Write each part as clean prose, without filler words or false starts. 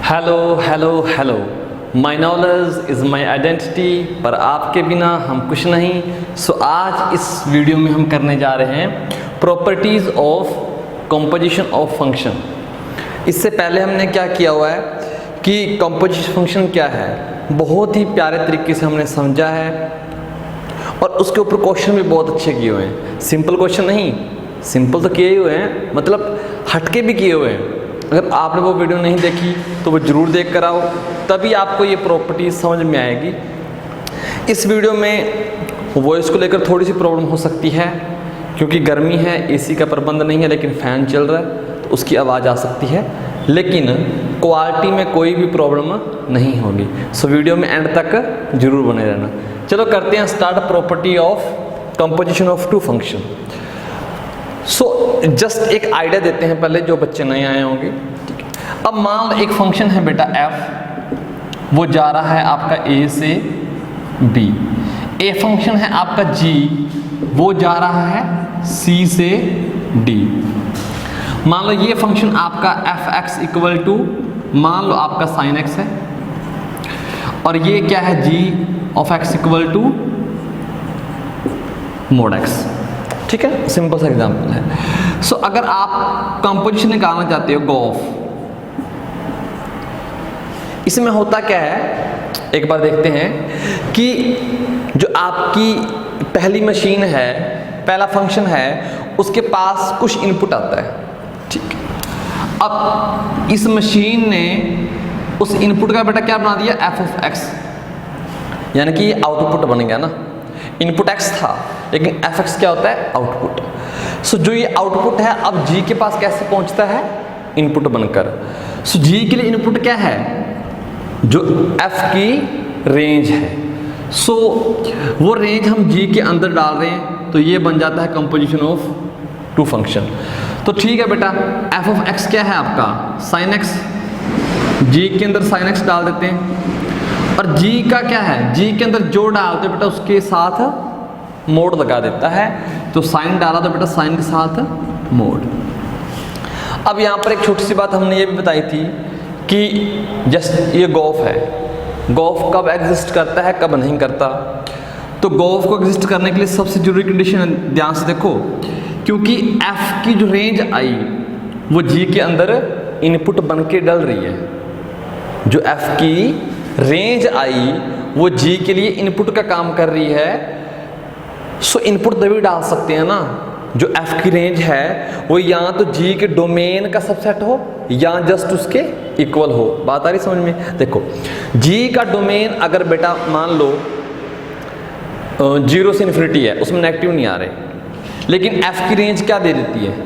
Hello hello hello, my knowledge is my identity, पर आपके बिना हम कुछ नहीं। सो आज इस वीडियो में हम करने जा रहे हैं properties of composition of function. इससे पहले हमने क्या किया हुआ है कि कंपोजिशन फंक्शन क्या है, बहुत ही प्यारे तरीके से हमने समझा है और उसके ऊपर क्वेश्चन भी बहुत अच्छे किए हुए हैं। सिंपल क्वेश्चन नहीं, सिंपल तो किए हुए हैं, मतलब हटके भी किए हुए हैं। अगर आपने वो वीडियो नहीं देखी तो वो ज़रूर देख कर आओ, तभी आपको ये प्रॉपर्टी समझ में आएगी। इस वीडियो में वॉइस को लेकर थोड़ी सी प्रॉब्लम हो सकती है क्योंकि गर्मी है, एसी का प्रबंध नहीं है, लेकिन फ़ैन चल रहा है तो उसकी आवाज़ आ सकती है, लेकिन क्वालिटी में कोई भी प्रॉब्लम नहीं होगी। सो वीडियो में एंड तक जरूर बने रहना। चलो करते हैं start property of composition of two function. So just एक आइडिया देते हैं पहले, जो बच्चे नए आए होंगे। ठीक है, अब मान लो एक फंक्शन है बेटा f, वो जा रहा है आपका a से b। ए फंक्शन है आपका g, वो जा रहा है c से d। मान लो ये फंक्शन आपका fx इक्वल टू, मान लो आपका sin x है, और ये क्या है g of x equal to mod x। ठीक है, सिंपल सा एग्जांपल है। सो अगर आप कंपोजिशन निकालना चाहते हो गॉफ, इसमें होता क्या है, एक बार देखते हैं कि जो आपकी पहली मशीन है, पहला फंक्शन है, उसके पास कुछ इनपुट आता है। ठीक है, अब इस मशीन ने उस इनपुट का बेटा क्या बना दिया, एफ ऑफ एक्स, यानी कि आउटपुट बन गया ना। इनपुट x था लेकिन fx क्या होता है, आउटपुट। सो जो ये आउटपुट है अब g के पास कैसे पहुंचता है, इनपुट बनकर। सो g के लिए इनपुट क्या है, जो f की रेंज है। सो वो रेंज हम g के अंदर डाल रहे हैं, तो ये बन जाता है कंपोजिशन ऑफ टू फंक्शन। तो ठीक है बेटा, f ऑफ x क्या है आपका, sin x, g के अंदर sin x डाल देते हैं, और g का क्या है, g के अंदर जो डालते बेटा उसके साथ मोड लगा देता है। तो साइन डाला तो बेटा साइन के साथ मोड। अब यहाँ पर एक छोटी सी बात हमने ये भी बताई थी कि जस्ट ये गॉफ है, गॉफ कब एग्जिस्ट करता है कब नहीं करता। तो गॉफ को एग्जिस्ट करने के लिए सबसे जरूरी कंडीशन ध्यान से देखो, क्योंकि f की जो रेंज आई वो g के अंदर इनपुट बन के डल रही है। जो f की रेंज आई वो g के लिए इनपुट का काम कर रही है। सो इनपुट तभी डाल सकते हैं ना, जो f की रेंज है वो या तो g के डोमेन का सबसेट हो या जस्ट उसके इक्वल हो। बात आ रही समझ में? देखो g का डोमेन अगर बेटा मान लो 0 से इन्फिनिटी है, उसमें नेगेटिव नहीं आ रहे, लेकिन f की रेंज क्या दे देती है,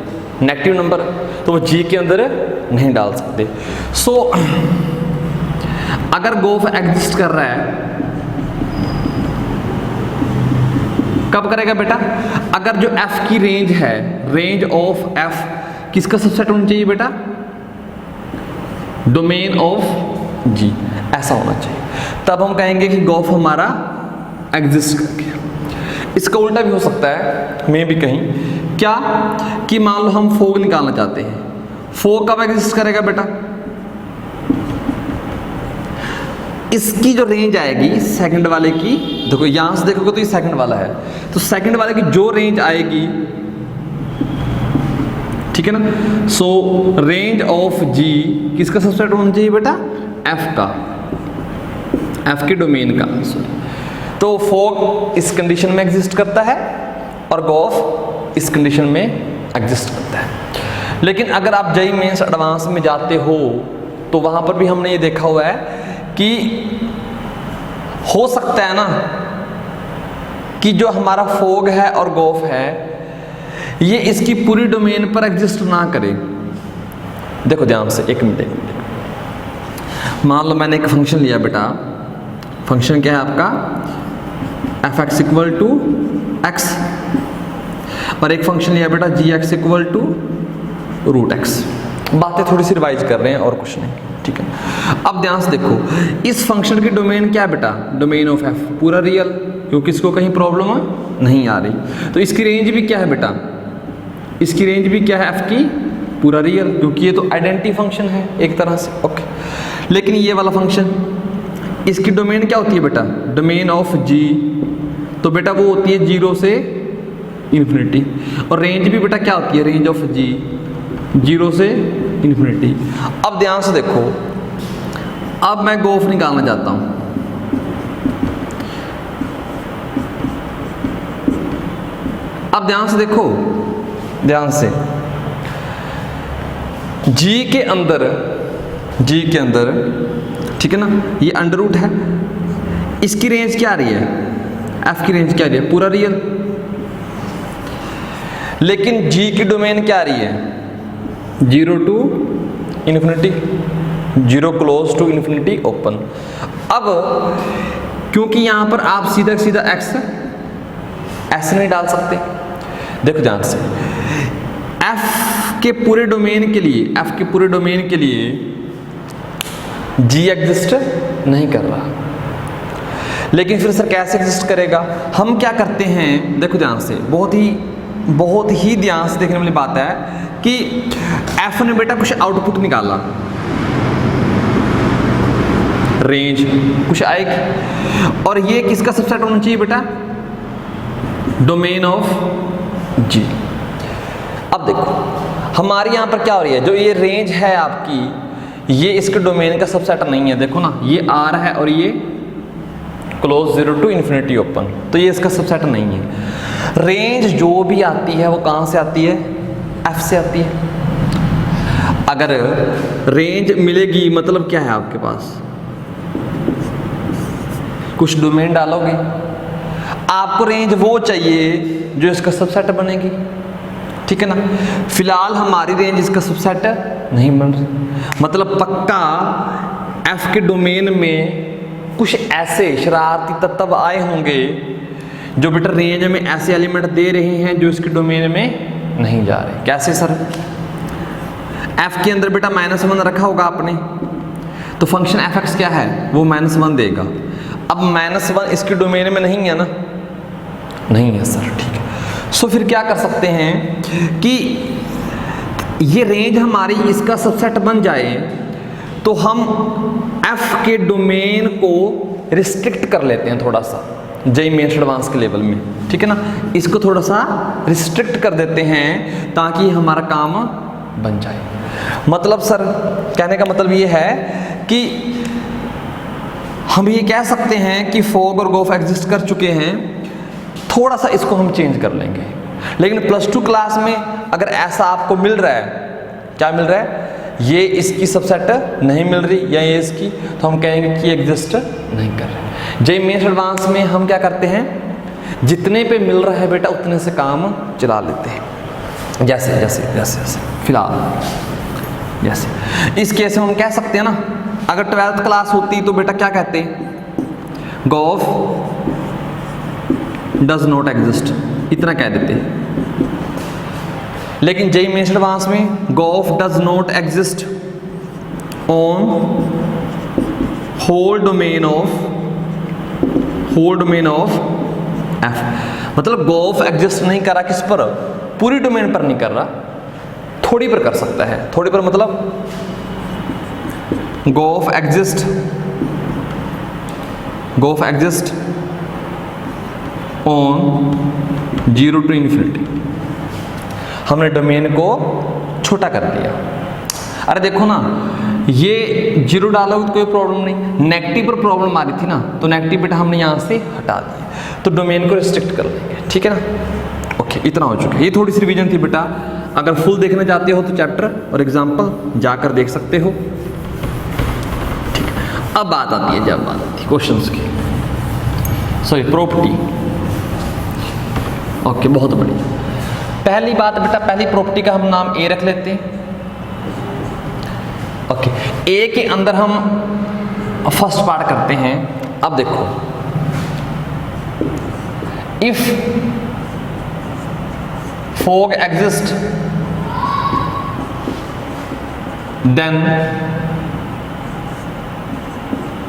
नेगेटिव नंबर, तो वो g के अंदर नहीं डाल सकते। सो अगर गोफ एग्जिस्ट कर रहा है, कब करेगा बेटा, अगर जो f की रेंज है, रेंज ऑफ f किसका सबसेट होना चाहिए बेटा, डोमेन ऑफ g, ऐसा होना चाहिए, तब हम कहेंगे कि गोफ हमारा एग्जिस्ट कर गया। इसका उल्टा भी हो सकता है, मैं भी कहीं क्या कि मान लो हम फोग निकालना चाहते हैं, फोग कब एग्जिस्ट करेगा बेटा, इसकी जो रेंज आएगी सेकंड वाले की, देखो यहां से देखोगे तो ये सेकंड वाला है, तो सेकंड वाले की जो रेंज आएगी, ठीक है ना। सो रेंज ऑफ g किसका सबसेट होना चाहिए बेटा, f का, f के डोमेन का। तो फॉग इस कंडीशन में एग्जिस्ट करता है और गॉफ इस कंडीशन में एग्जिस्ट करता है। लेकिन अगर आप जेईई मेंस एडवांस में जाते हो तो वहां पर भी हमने ये देखा हुआ है कि हो सकता है ना कि जो हमारा फोग है और गॉफ है ये इसकी पूरी डोमेन पर एग्जिस्ट ना करे। देखो ध्यान से, एक मिनट, मान लो मैंने एक फंक्शन लिया बेटा, फंक्शन क्या है आपका f x equal to x, और एक फंक्शन लिया बेटा g x equal to root x. बातें थोड़ी सी रिवाइज कर रहे हैं और कुछ नहीं, ठीक है। अब ध्यान से देखो, इस फंक्शन की डोमेन क्या है बेटा, डोमेन ऑफ f पूरा रियल, क्योंकि इसको कहीं प्रॉब्लम नहीं आ रही। तो इसकी रेंज भी क्या है बेटा, इसकी रेंज भी क्या है f की, पूरा रियल, क्योंकि ये तो आइडेंटिटी फंक्शन है एक तरह से। ओके, लेकिन ये वाला फंक्शन, इसकी डोमेन क्या होती है बेटा, डोमेन ऑफ जी, तो बेटा वो होती है 0 से इन्फिनिटी, और रेंज भी बेटा क्या होती है, रेंज ऑफ जी 0 से इन्फिनिटी। अब ध्यान से देखो, अब मैं गोफ निकालना चाहता हूं। अब ध्यान से देखो, ध्यान से, जी के अंदर ठीक है ना, ये अंडर रूट है, इसकी रेंज क्या आ रही है, एफ की रेंज क्या आ रही है, पूरा रियल। लेकिन जी की डोमेन क्या आ रही है, 0 to infinity, 0 close to infinity open. अब क्योंकि यहां पर आप सीधा सीधा एक्स ऐसे नहीं डाल सकते, देखो ध्यान से, एफ के पूरे डोमेन के लिए जी एग्जिस्ट नहीं कर रहा, लेकिन फिर सर कैसे एग्जिस्ट करेगा। हम क्या करते हैं, देखो ध्यान से, बहुत ही ध्यान से देखने वाली बात है कि एफ ने बेटा कुछ आउटपुट निकाला, रेंज कुछ आएगी, और ये किसका सबसेट होना चाहिए बेटा, डोमेन ऑफ जी। अब देखो हमारे यहां पर क्या हो रही है, जो ये रेंज है आपकी, ये इसके डोमेन का सबसेट नहीं है, देखो ना, ये आर है और ये क्लोज 0 टू इन्फिनिटी ओपन, तो ये इसका सबसेट नहीं है। रेंज जो भी आती है वो कहां से आती है, एफ से आती है। अगर रेंज मिलेगी मतलब क्या है, आपके पास कुछ डोमेन डालोगे, आपको रेंज वो चाहिए जो इसका सबसेट बनेगी, ठीक है ना। फिलहाल हमारी रेंज इसका सबसेट नहीं बन रही, मतलब पक्का एफ के डोमेन में कुछ ऐसे शरारती तत्व आए होंगे जो बेटा रेंज में ऐसे एलिमेंट दे रहे हैं जो इसके डोमेन में नहीं जा रहे। कैसे सर, एफ के अंदर बेटा -1 रखा होगा आपने, तो फंक्शन एफ एक्स क्या है, वो -1 देगा। अब -1 इसके डोमेन में नहीं है ना, नहीं है सर, ठीक है। सो फिर क्या कर सकते हैं कि ये रेंज हमारी इसका सबसेट बन जाए, तो हम एफ के डोमेन को रिस्ट्रिक्ट कर लेते हैं थोड़ा सा, जेई मेंस एडवांस के लेवल में, ठीक है ना, इसको थोड़ा सा रिस्ट्रिक्ट कर देते हैं ताकि हमारा काम बन जाए। मतलब सर कहने का मतलब ये है कि हम ये कह सकते हैं कि फोग और गोफ एग्जिस्ट कर चुके हैं, थोड़ा सा इसको हम चेंज कर लेंगे। लेकिन +2 क्लास में अगर ऐसा आपको मिल रहा है, क्या मिल रहा है, ये इसकी सबसेट नहीं मिल रही या ये इसकी, तो हम कहेंगे कि एग्जिस्ट नहीं कर रहे। जेई मेंस एडवांस में हम क्या करते हैं, जितने पे मिल रहा है बेटा उतने से काम चला लेते हैं। जैसे जैसे जैसे जैसे फिलहाल जैसे इस केस में हम कह सकते हैं ना, अगर 12th क्लास होती तो बेटा क्या कहते हैं, गोफ डज नॉट एग्जिस्ट, इतना कह देते हैं। लेकिन जेई मेंस एडवांस में g o f does not exist on whole domain of f, मतलब गोफ एग्जिस्ट नहीं कर रहा किस पर, पूरी डोमेन पर नहीं कर रहा, थोड़ी पर कर सकता है। थोड़ी पर मतलब g o f exist on 0 to infinity, हमने डोमेन को छोटा कर दिया। अरे देखो ना, ये 0 डालोगे तो कोई प्रॉब्लम नहीं, नेगेटिव पर प्रॉब्लम आ रही थी ना, तो नेगेटिव बेटा हमने यहाँ से हटा दिया, तो डोमेन को रिस्ट्रिक्ट कर देंगे, ठीक है ना। ओके, इतना हो चुका है। ये थोड़ी सी रिवीजन थी बेटा, अगर फुल देखना चाहते हो तो चैप्टर और एग्जाम्पल जाकर देख सकते हो, ठीक है। अब बात आती है, जब बात आती है क्वेश्चंस की, सॉरी प्रॉपर्टी। ओके, बहुत बढ़िया। पहली बात बेटा, पहली प्रॉपर्टी का हम नाम ए रख लेते हैं। ओके, ए के अंदर हम फर्स्ट पार्ट करते हैं। अब देखो, if fog exist then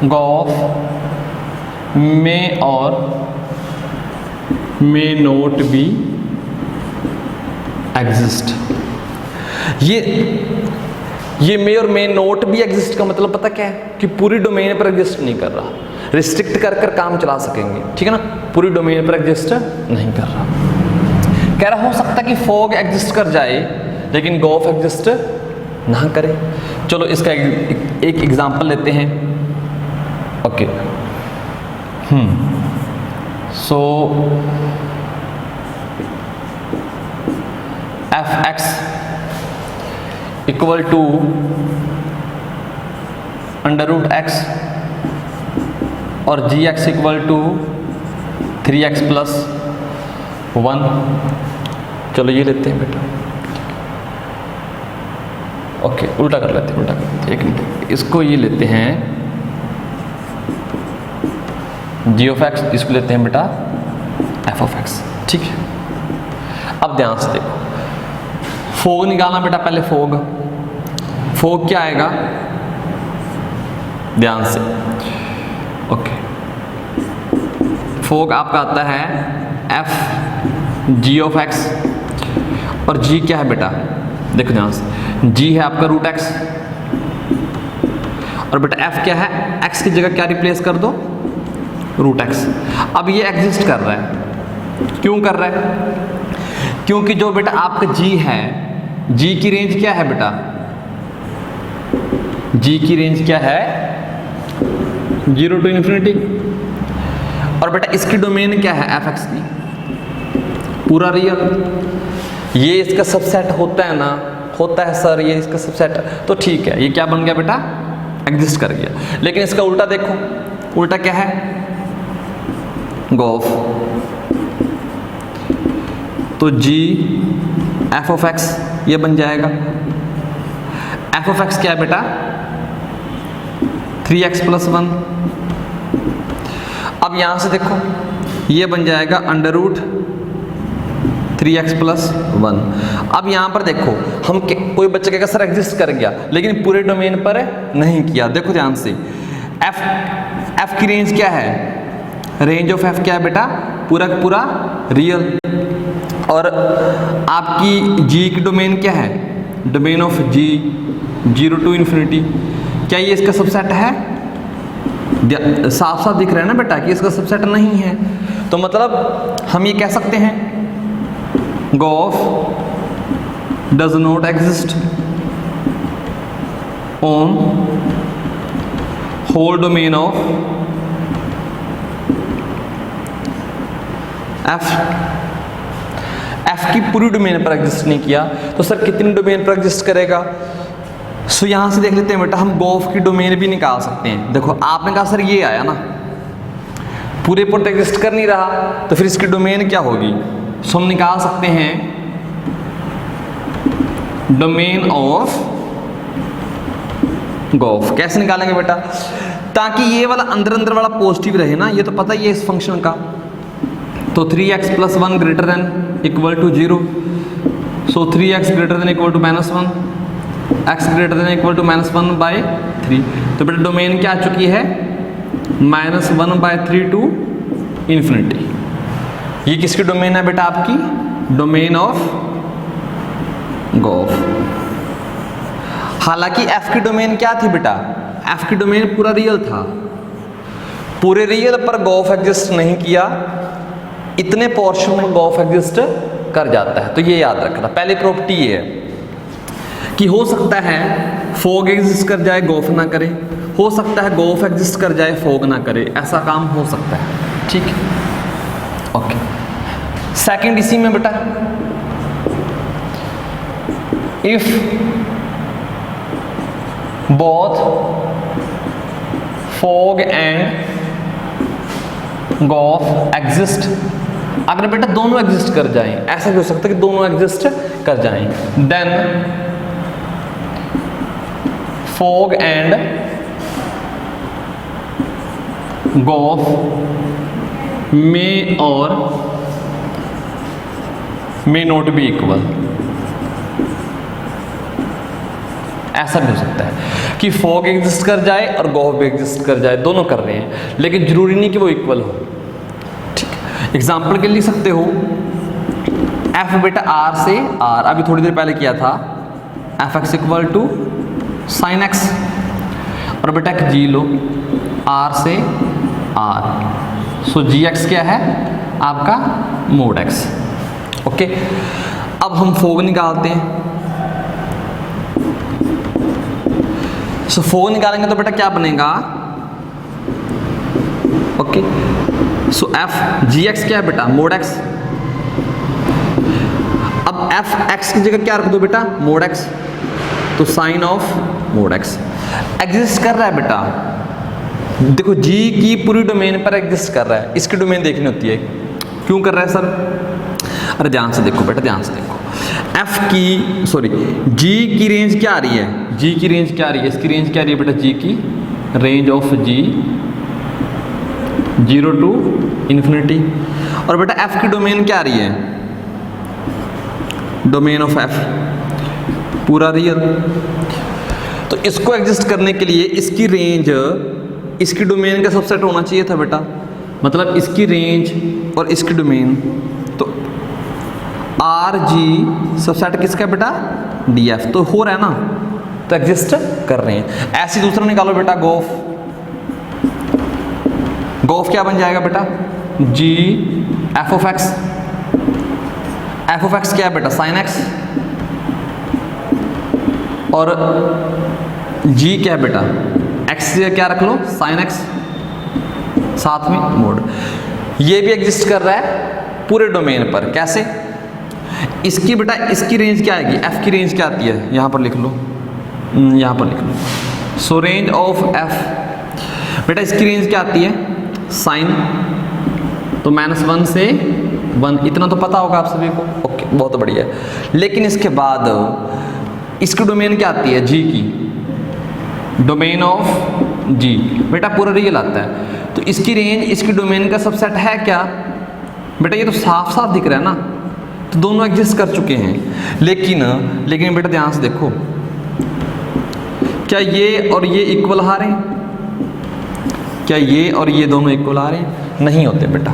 gof may or may not be exist। ये मे और मे नोट भी एग्जिस्ट का मतलब पता क्या है कि पूरी डोमेन पर एग्जिस्ट नहीं कर रहा, रिस्ट्रिक्ट कर कर काम चला सकेंगे, ठीक है ना, पूरी डोमेन पर एग्जिस्ट नहीं कर रहा। कह रहा हो सकता है कि फॉग एग्जिस्ट कर जाए लेकिन गोफ एग्जिस्ट ना करे। चलो इसका एक एग्जांपल लेते हैं। Okay, so f x equal to under root x और g x equal to 3x plus 1। चलो ये लेते हैं बेटा। ओके, उल्टा कर लेते हैं, एक मिनट, इसको ये लेते हैं जी ऑफ एक्स, इसको लेते हैं बेटा एफ ऑफ एक्स, ठीक है। अब ध्यान से देखो, फोग निकालना बेटा, पहले फोग क्या आएगा, ध्यान से। ओके, फोग आपका आता है एफ जी ऑफ एक्स और जी क्या है बेटा, देखो ध्यान से, जी है आपका रूट एक्स और बेटा एफ क्या है, एक्स की जगह क्या रिप्लेस कर दो, रूट एक्स। अब ये एग्जिस्ट कर रहा है, क्यों कर रहा है, क्योंकि जो बेटा आपका जी है, जी की रेंज क्या है बेटा, जी की रेंज क्या है 0 to इन्फिनिटी, और बेटा इसकी डोमेन क्या है एफ एक्स की, पूरा रियल। ये इसका सबसेट होता है ना, होता है सर ये इसका सबसेट, तो ठीक है, ये क्या बन गया बेटा, एग्जिस्ट कर गया। लेकिन इसका उल्टा देखो, उल्टा क्या है, गोफ। तो जी एफ ऑफ एक्स ये बन जाएगा, एफ ऑफ एक्स क्या है बेटा 3x प्लस 1। अब यहां से देखो ये बन जाएगा अंडर रूट 3x प्लस 1। अब यहां पर देखो हम कोई बच्चा कहेगा सर एग्जिस्ट कर गया लेकिन पूरे डोमेन पर नहीं किया। देखो ध्यान से, एफ की रेंज क्या है, रेंज ऑफ एफ क्या है बेटा, पूरा का पूरा रियल, और आपकी जी की डोमेन क्या है, domain of g 0 to infinity. क्या ये इसका सबसेट है, साफ साफ दिख रहा है ना बेटा कि इसका सबसेट नहीं है, तो मतलब हम ये कह सकते हैं g o f does not exist on whole domain of f की पूरी डोमेन पर एग्जिस्ट नहीं किया, तो सर कितनी डोमेन पर एग्जिस्ट करेगा। सो यहां से देख लेते हैं बेटा, हम गोफ की डोमेन भी निकाल सकते हैं। देखो आपने कहा सर ये आया ना, पूरे पर एग्जिस्ट कर नहीं रहा, तो फिर इसकी डोमेन क्या होगी, सो हम निकाल सकते हैं डोमेन ऑफ गोफ। कैसे निकालेंगे बेटा, ताकि ये वाला अंदर अंदर वाला पॉजिटिव रहे ना, ये तो पता ही है इस फंक्शन का। तो 3x plus 1 greater than equal to 0, so 3x greater than equal to -1, x greater than equal to -1/3। तो बेटा डोमेन क्या आ चुकी है -1/3 टू इन्फिनिटी। ये किसकी डोमेन है बेटा, आपकी डोमेन ऑफ गोफ। हालांकि f की डोमेन क्या थी बेटा, f की डोमेन पूरा रियल था, पूरे रियल पर गोफ एग्जिस्ट नहीं किया, इतने पोर्शन में गोफ एग्जिस्ट कर जाता है। तो ये याद रखना, पहली प्रॉपर्टी ये है कि हो सकता है फोग एग्जिस्ट कर जाए गोफ ना करे, हो सकता है गोफ एग्जिस्ट कर जाए फोग ना करे, ऐसा काम हो सकता है, ठीक है। ओके, सेकंड इसी में बेटा, इफ बोथ फोग एंड गोफ एग्जिस्ट, अगर बेटा दोनों एग्जिस्ट कर जाएं, ऐसा भी हो सकता है कि दोनों एग्जिस्ट कर जाएं, देन फोग एंड गोफ मे और मे नॉट बी इक्वल। ऐसा भी हो सकता है कि फोग एग्जिस्ट कर जाए और गोफ भी एग्जिस्ट कर जाए, दोनों कर रहे हैं, लेकिन जरूरी नहीं कि वो इक्वल हो, ठीक है। एग्जाम्पल के लिए लिख सकते हो एफ बेटा आर से आर, अभी थोड़ी देर पहले किया था, F x equal to sine x, और बेटा एक जी लो आर से आर, सो जी एक्स क्या है आपका मोड एक्स। ओके, अब हम फोग निकालते हैं। सो फोग निकालेंगे तो बेटा क्या बनेगा, okay, so f g x क्या है बेटा मोड एक्स। अब एफ एक्स की जगह क्या रख दो बेटा मोड एक्स, तो sine of mod x exist कर रहा है बेटा। देखो जी की पूरी डोमेन पर एग्जिस्ट कर रहा है, इसकी डोमेन देखनी होती है। क्यों कर रहा है सर? अरे ध्यान से देखो बेटा, ध्यान से देखो, एफ की सॉरी जी की रेंज क्या आ रही है, जी की रेंज क्या आ रही है, इसकी रेंज क्या आ रही है बेटा, जी की range of g 0 to infinity, और बेटा एफ की डोमेन क्या आ रही है, डोमेन ऑफ एफ पूरा रियल। तो इसको एग्जिस्ट करने के लिए इसकी रेंज इसकी डोमेन का सबसेट होना चाहिए था बेटा, मतलब इसकी रेंज और इसकी डोमेन, तो आर जी सबसेट किसका बेटा डी एफ, तो हो रहा है ना, तो एग्जिस्ट कर रहे हैं। ऐसे दूसरा निकालो बेटा गोफ, गोफ क्या बन जाएगा बेटा जी f of x, f of x क्या है बेटा साइन एक्स, और जी क्या है बेटा एक्स से क्या रख लो साइन एक्स, साथ में मोड। ये भी एग्जिस्ट कर रहा है पूरे डोमेन पर, कैसे? इसकी बेटा इसकी रेंज क्या आएगी, एफ की रेंज क्या आती है, यहाँ पर लिख लो, यहाँ पर लिख लो, सो रेंज ऑफ एफ बेटा इसकी रेंज क्या आती है साइन, तो -1 से 1, इतना तो पता होगा आप सभी को। ओके, बहुत बढ़िया। लेकिन इसके बाद इसकी डोमेन क्या आती है जी की, डोमेन ऑफ जी बेटा पूरा रियल आता है, तो इसकी रेंज इसकी डोमेन का सबसेट है क्या बेटा, ये तो साफ साफ दिख रहा है ना, तो दोनों एग्जिस्ट कर चुके हैं। लेकिन बेटा ध्यान से देखो, क्या ये और ये इक्वल आ रहे हैं, क्या ये और ये दोनों इक्वल आ रहे हैं? नहीं होते बेटा,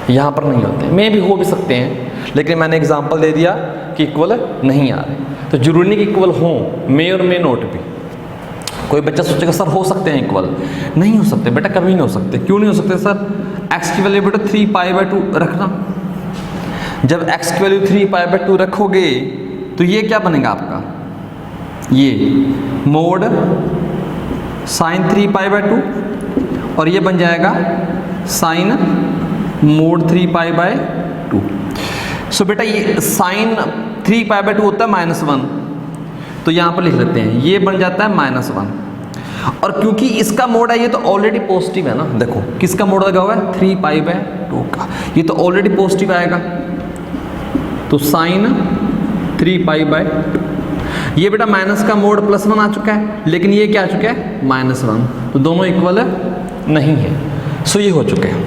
यहाँ पर नहीं होते, मे भी हो भी सकते हैं, लेकिन मैंने एग्जांपल दे दिया कि इक्वल नहीं आ रहे, तो जरूरी नहीं कि इक्वल हो, मे और मे नोट भी। कोई बच्चा सोचेगा सर हो सकते हैं इक्वल, नहीं हो सकते बेटा, कभी नहीं हो सकते। क्यों नहीं हो सकते सर? एक्स की वैल्यू बेटा 3π/2 रखना, जब एक्स की वैल्यू 3π/2 रखोगे तो ये क्या बनेगा आपका, ये मोड साइन 3π/2, और ये बन जाएगा साइन मोड 3π/2। सो बेटा ये साइन 3π/2 होता है -1, तो यहाँ पर लिख लेते हैं, ये बन जाता है -1, और क्योंकि इसका मोड है ये तो ऑलरेडी पॉजिटिव है ना, देखो किसका मोड लगा हुआ है 3π/2 का, ये तो ऑलरेडी पॉजिटिव आएगा, तो साइन 3π/2, ये बेटा माइनस का मोड +1 आ चुका है, लेकिन ये क्या आ चुका है -1, तो दोनों इक्वल नहीं है। सो ये हो चुके हैं।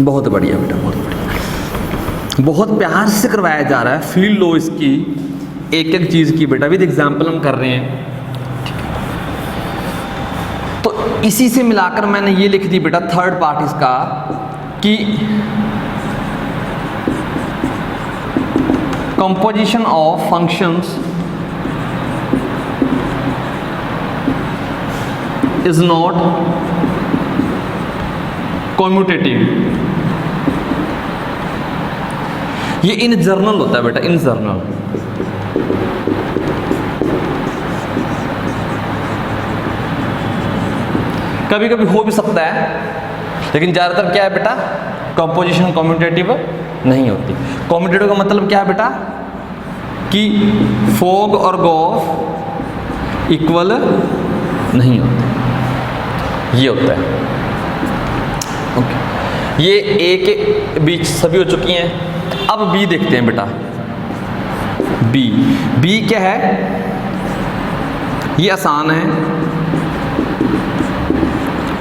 बहुत बढ़िया बेटा, बहुत बढ़िया, बहुत प्यार से करवाया जा रहा है, फील लो इसकी एक एक चीज़ की बेटा, विद एग्जाम्पल हम कर रहे हैं। तो इसी से मिलाकर मैंने ये लिख दी बेटा थर्ड पार्ट इसका कि composition of functions is not commutative. ये इन जर्नल होता है बेटा, इन जर्नल। कभी कभी हो भी सकता है, लेकिन ज़्यादातर क्या है बेटा, कंपोजिशन कॉम्यूटेटिव नहीं होती। कॉम्यूटेटिव का मतलब क्या है बेटा कि फोग और गॉफ इक्वल नहीं होते, ये होता है। ओके, ये ए के बीच सभी हो चुकी हैं। अब बी देखते हैं बेटा, बी क्या है, ये आसान है।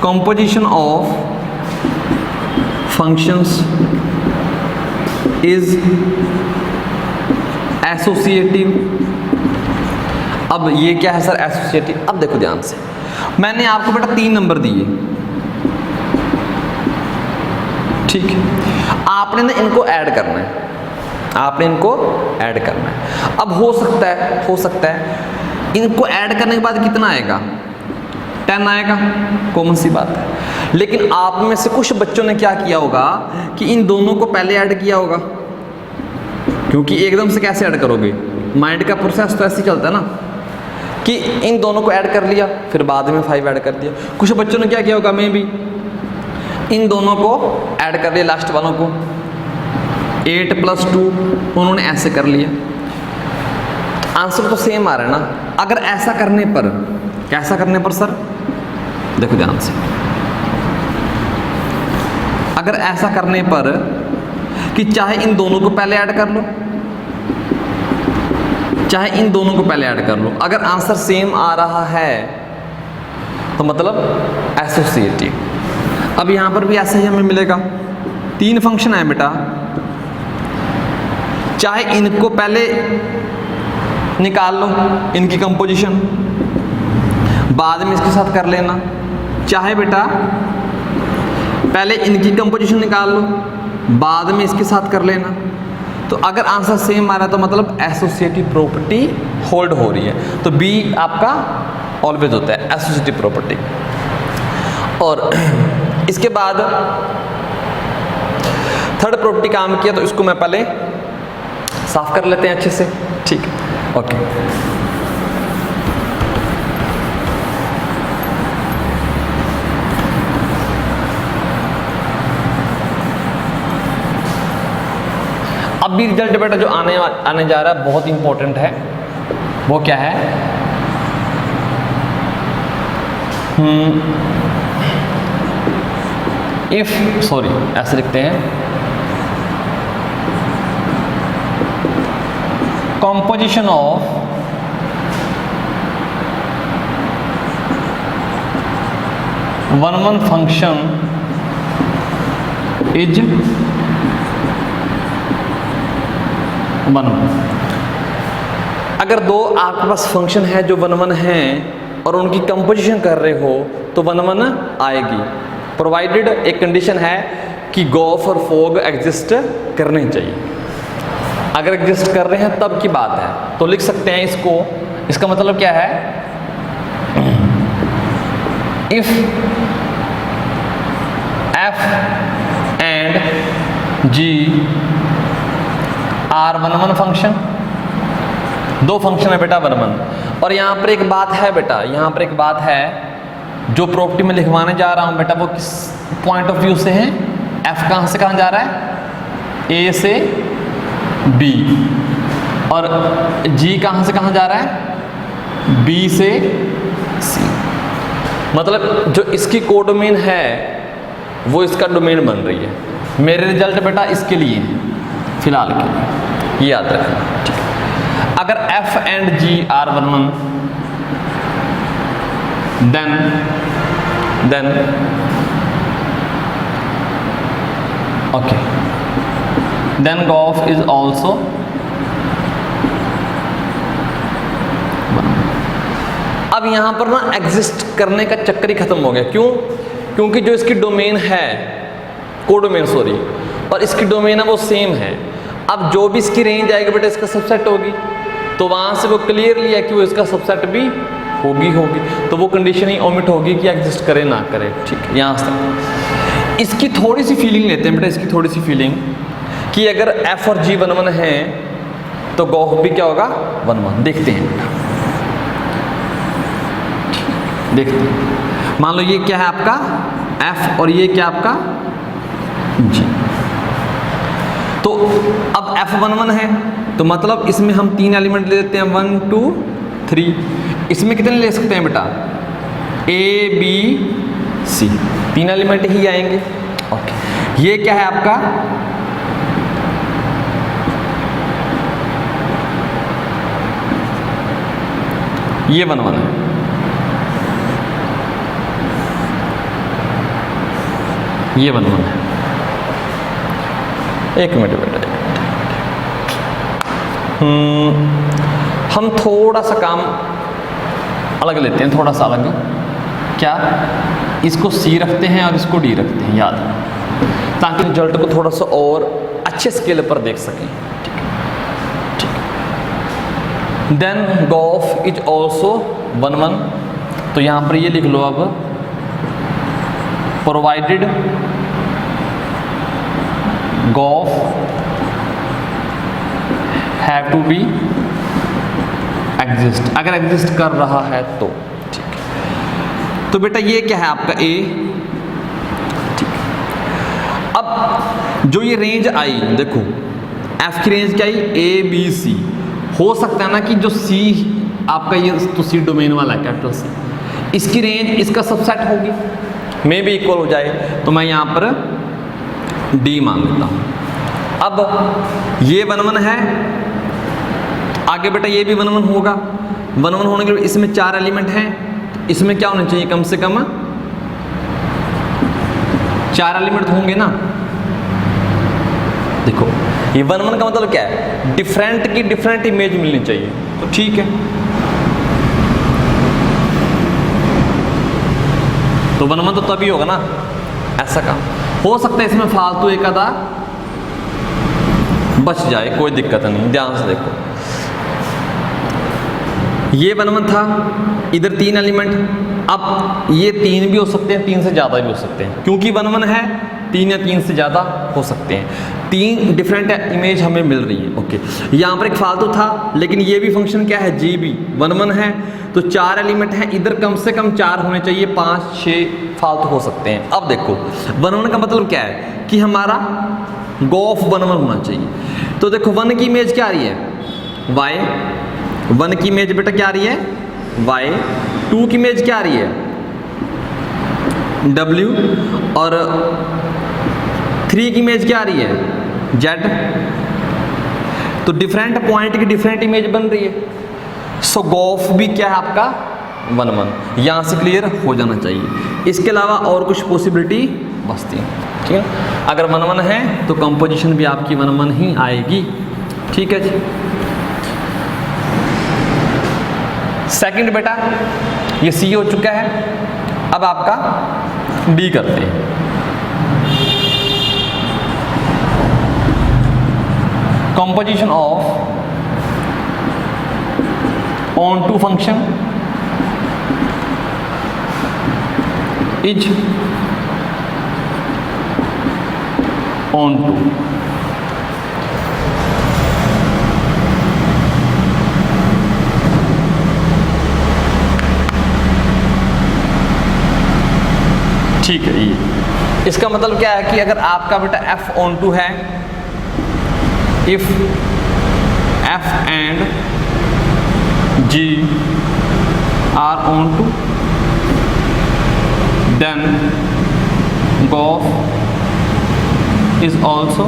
Composition of functions is associative. अब ये क्या है सर एसोसिएटिव? अब देखो ध्यान से, मैंने आपको बेटा 3 नंबर दिए, ठीक है, आपने ना इनको ऐड करना है। आपने इनको ऐड करना है। अब हो सकता है इनको ऐड करने के बाद कितना आएगा, 10 आएगा, कॉमन सी बात है। लेकिन आप में से कुछ बच्चों ने क्या किया होगा कि इन दोनों को पहले ऐड किया होगा, क्योंकि एकदम से कैसे ऐड करोगे, माइंड का प्रोसेस तो ऐसे ही चलता है ना कि इन दोनों को ऐड कर लिया फिर बाद में 5 ऐड कर दिया। कुछ बच्चों ने क्या किया होगा, मैं भी इन दोनों को ऐड कर लिया, लास्ट वालों को 8 + 2 उन्होंने ऐसे कर लिया। आंसर तो सेम आ रहा है ना। अगर ऐसा करने पर, कैसा करने पर सर, देखो ध्यान से, अगर ऐसा करने पर कि चाहे इन दोनों को पहले ऐड कर लो, चाहे इन दोनों को पहले ऐड कर लो, अगर आंसर सेम आ रहा है तो मतलब एसोसिएटिव। अब यहां पर भी ऐसा ही हमें मिलेगा, 3 फंक्शन है बेटा, चाहे इनको पहले निकाल लो इनकी कंपोजिशन, बाद में इसके साथ कर लेना, चाहे बेटा पहले इनकी कंपोजिशन निकाल लो बाद में इसके साथ कर लेना। तो अगर आंसर सेम आ रहा है तो मतलब एसोसिएटिव प्रॉपर्टी होल्ड हो रही है। तो बी आपका ऑलवेज होता है एसोसिएटिव प्रॉपर्टी। और इसके बाद थर्ड प्रॉपर्टी काम किया, तो इसको मैं पहले साफ कर लेते हैं अच्छे से, ठीक है, ओके। अब भी रिजल्ट बेटा जो आने जा रहा है बहुत इंपॉर्टेंट है, वो क्या है, ऐसे लिखते हैं, composition of one function is 1। अगर दो आपके पास फंक्शन है जो 1 है और उनकी कंपोजिशन कर रहे हो तो 1 आएगी, प्रोवाइडेड एक कंडीशन है कि गॉफ और फोग एग्जिस्ट करने चाहिए। अगर एग्जिस्ट कर रहे हैं तब की बात है, तो लिख सकते हैं इसको, इसका मतलब क्या है, if f and g are 1 function, 2 function है बेटा 1। और यहाँ पर एक बात है बेटा, यहाँ पर एक बात है जो प्रॉपर्टी में लिखवाने जा रहा हूँ बेटा, वो किस पॉइंट ऑफ व्यू से है, एफ कहाँ से कहाँ जा रहा है, ए से बी, और जी कहाँ से कहाँ जा रहा है, बी से सी। मतलब जो इसकी कोडोमेन है वो इसका डोमेन बन रही है। मेरे रिजल्ट बेटा इसके लिए फिलहाल के लिए, ये याद रखना, ठीक है। अगर f and g are 1 then okay, then g o f is also 1। अब यहां पर ना एग्जिस्ट करने का चक्कर ही खत्म हो गया। क्यों? क्योंकि जो इसकी डोमेन है, कोडोमेन सॉरी, और इसकी डोमेन है वो सेम है। अब जो भी इसकी रेंज आएगी बेटा इसका सबसेट होगी, तो वहां से वो क्लियरली है कि वो इसका सबसेट भी होगी, तो वो कंडीशन ही ओमिट होगी कि एग्जिस्ट करे ना करे, ठीक है। यहाँ से इसकी थोड़ी सी फीलिंग लेते हैं बेटा, इसकी थोड़ी सी फीलिंग कि अगर एफ और जी 1 है तो गॉफ भी क्या होगा 1। देखते हैं बेटा, देखते हैं। मान लो ये क्या है आपका एफ और ये क्या आपका जी, तो अब एफ 1 है तो मतलब इसमें हम 3 एलिमेंट ले लेते हैं, 1 2 3। इसमें कितने ले सकते हैं बेटा, ए बी सी, 3 एलिमेंट ही आएंगे, ओके। ये क्या है आपका ये 1 है, ये 1 है। एक मिनट बेटा, हम थोड़ा सा काम अलग लेते हैं, थोड़ा सा अलग। क्या? इसको सी रखते हैं और इसको डी रखते हैं, याद, ताकि रिजल्ट को थोड़ा सा और अच्छे स्केल पर देख सकें, ठीक है। देन गॉफ इज ऑल्सो 1 1, तो यहां पर ये लिख लो अब, provided g o f have to be exist, अगर एग्जिस्ट कर रहा है तो। ठीक है, तो बेटा ये क्या है आपका ए। ठीक है, अब जो ये रेंज आई, देखो एफ की रेंज क्या आई, ए बी सी। हो सकता है ना कि जो सी आपका, ये तो सी डोमेन वाला है कैपिटल सी, इसकी रेंज इसका सबसेट होगी, में भी इक्वल हो जाए, तो मैं यहां पर डी मान लेता हूं। अब ये 1 1 है, आगे बेटा ये भी 1 1 होगा। 1 1 होने के लिए इसमें 4 एलिमेंट हैं, इसमें क्या होना चाहिए, कम से कम 4 एलिमेंट होंगे ना। देखो ये 1 1 का मतलब क्या है, डिफरेंट की डिफरेंट इमेज मिलनी चाहिए, तो ठीक है। तो 1 1 तो तभी होगा ना, ऐसा काम हो सकता है इसमें फालतू एक आधा बच जाए, कोई दिक्कत नहीं। ध्यान से देखो, ये 1 1 था, इधर 3 एलिमेंट, अब ये 3 भी हो सकते हैं, 3 से ज़्यादा भी हो सकते हैं, क्योंकि 1 1 है, 3 या 3 से ज़्यादा हो सकते हैं। 3 डिफरेंट इमेज हमें मिल रही है। ओके, यहाँ पर एक फालतू था, लेकिन ये भी फंक्शन क्या है, जी बी 1 1 है, तो 4 एलिमेंट हैं, इधर कम से कम 4 होने चाहिए, 5 6 फालतू हो सकते हैं। अब देखो 1 1 का मतलब क्या है कि हमारा गॉफ 1 1 होना चाहिए। तो देखो 1 की इमेज क्या आ रही है, वाई, 1 की इमेज बेटा क्या आ रही है, वाई, 2 की इमेज क्या आ रही है, डब्ल्यू, और 3 की इमेज क्या आ रही है, जेड। तो डिफरेंट पॉइंट की डिफरेंट इमेज बन रही है। सो गॉफ भी क्या है आपका 1 1, यहाँ से क्लियर हो जाना चाहिए। इसके अलावा और कुछ पॉसिबिलिटी बचती है, ठीक है। अगर 1 1 है तो कंपोजिशन भी आपकी 1 1 ही आएगी, ठीक है जी। सेकंड बेटा ये सी हो चुका है, अब आपका डी करते हैं। Composition of onto function is onto। ठीक है, ये इसका मतलब क्या है कि अगर आपका बेटा f onto है, if f and G are onto, then Goff is also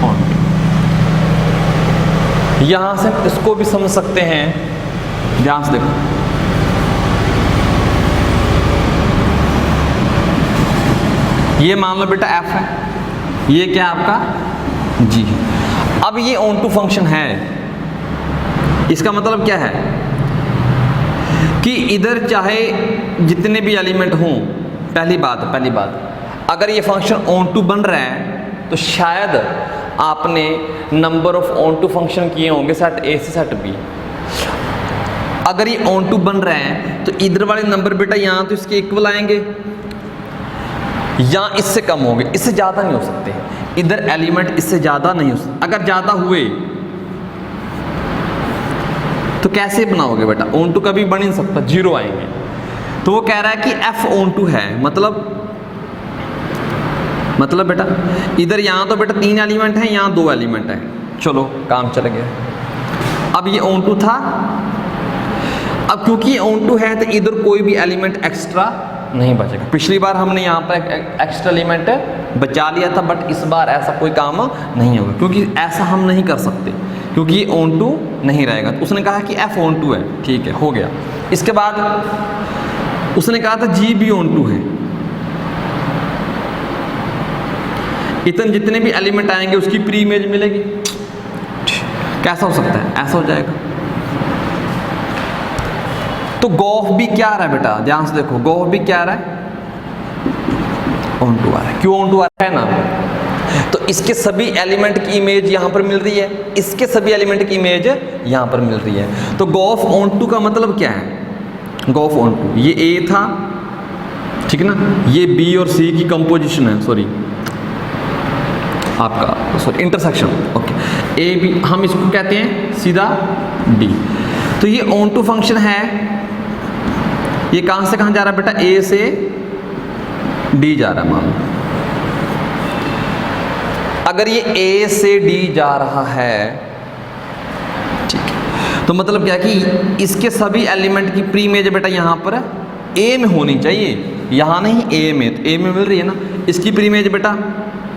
onto। यहां से इसको भी समझ सकते हैं, ध्यान से देखो, ये मान लो बेटा f है, ये क्या है आपका G है। अब ये ऑन टू फंक्शन है, इसका मतलब क्या है कि इधर चाहे जितने भी एलिमेंट हों, पहली बात अगर ये फंक्शन ऑन टू बन रहा है तो शायद आपने number of onto function किए होंगे सेट ए से सेट बी। अगर ये ऑन टू बन रहा है तो इधर वाले नंबर बेटा यहाँ तो इसके इक्वल आएंगे या इससे कम होंगे, इससे ज़्यादा नहीं हो सकते। इधर एलिमेंट इससे ज़्यादा नहीं हो सकते, अगर ज़्यादा हुए तो कैसे बनाओगे बेटा, ऑन टू कभी बन नहीं सकता, 0 आएंगे। तो वो कह रहा है कि f ऑन टू है, मतलब बेटा इधर यहाँ तो बेटा 3 एलिमेंट हैं, यहाँ 2 एलिमेंट हैं, चलो काम चल गया। अब ये ऑन टू था, अब क्योंकि ऑन टू है तो इधर कोई भी एलिमेंट एक्स्ट्रा नहीं बचेगा। पिछली बार हमने यहाँ पर एक्स्ट्रा एलिमेंट बचा लिया था, बट इस बार ऐसा कोई काम नहीं होगा, क्योंकि ऐसा हम नहीं कर सकते, क्योंकि ये ऑन टू नहीं रहेगा। तो उसने कहा कि f ऑन टू है, ठीक है, हो गया। इसके बाद उसने कहा था g भी ऑन टू है, इतने जितने भी एलिमेंट आएंगे उसकी प्री इमेज मिलेगी। कैसा हो सकता है, ऐसा हो जाएगा। तो गॉफ भी क्या आ रहा है बेटा, ध्यान से देखो, गॉफ भी क्या आ रहा है, ऑन टू आ रहा है। क्यों ऑन टू आ रहा है ना, तो इसके सभी एलिमेंट की इमेज यहाँ पर मिल रही है, इसके सभी एलिमेंट की इमेज यहाँ पर मिल रही है। तो गोफ ऑन टू का मतलब क्या है? गोफ ऑन टू, ये ए था, ठीक है ना, ये बी और सी की कंपोजिशन है, सॉरी आपका, sorry intersection, okay, A B, हम इसको कहते हैं सीधा डी। तो ये ऑन टू फंक्शन है, ये कहाँ से कहाँ जा रहा है बेटा? ए से डी जा रहा है। मान लो अगर ये ए से डी जा रहा है, ठीक है, तो मतलब क्या कि इसके सभी एलिमेंट की प्री इमेज बेटा यहाँ पर ए में होनी चाहिए, यहाँ नहीं ए में, तो ए में मिल रही है ना। इसकी प्री इमेज बेटा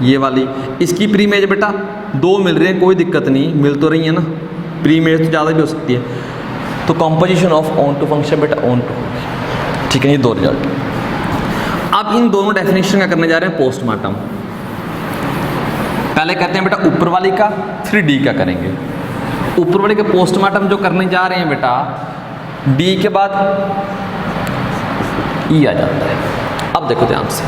ये वाली, इसकी प्री इमेज बेटा दो मिल रहे हैं, कोई दिक्कत नहीं, मिल तो रही है ना, प्री इमेज तो ज़्यादा भी हो सकती है। तो composition of onto function बेटा ऑन टू, ठीक है, ये दो रिजल्ट। अब इन दोनों डेफिनेशन का करने जा रहे हैं पोस्टमार्टम। पहले करते हैं बेटा ऊपर वाली का, फिर डी का करेंगे। ऊपर वाले के पोस्टमार्टम जो करने जा रहे हैं बेटा, डी के बाद ई आ जाता है। अब देखो ध्यान से,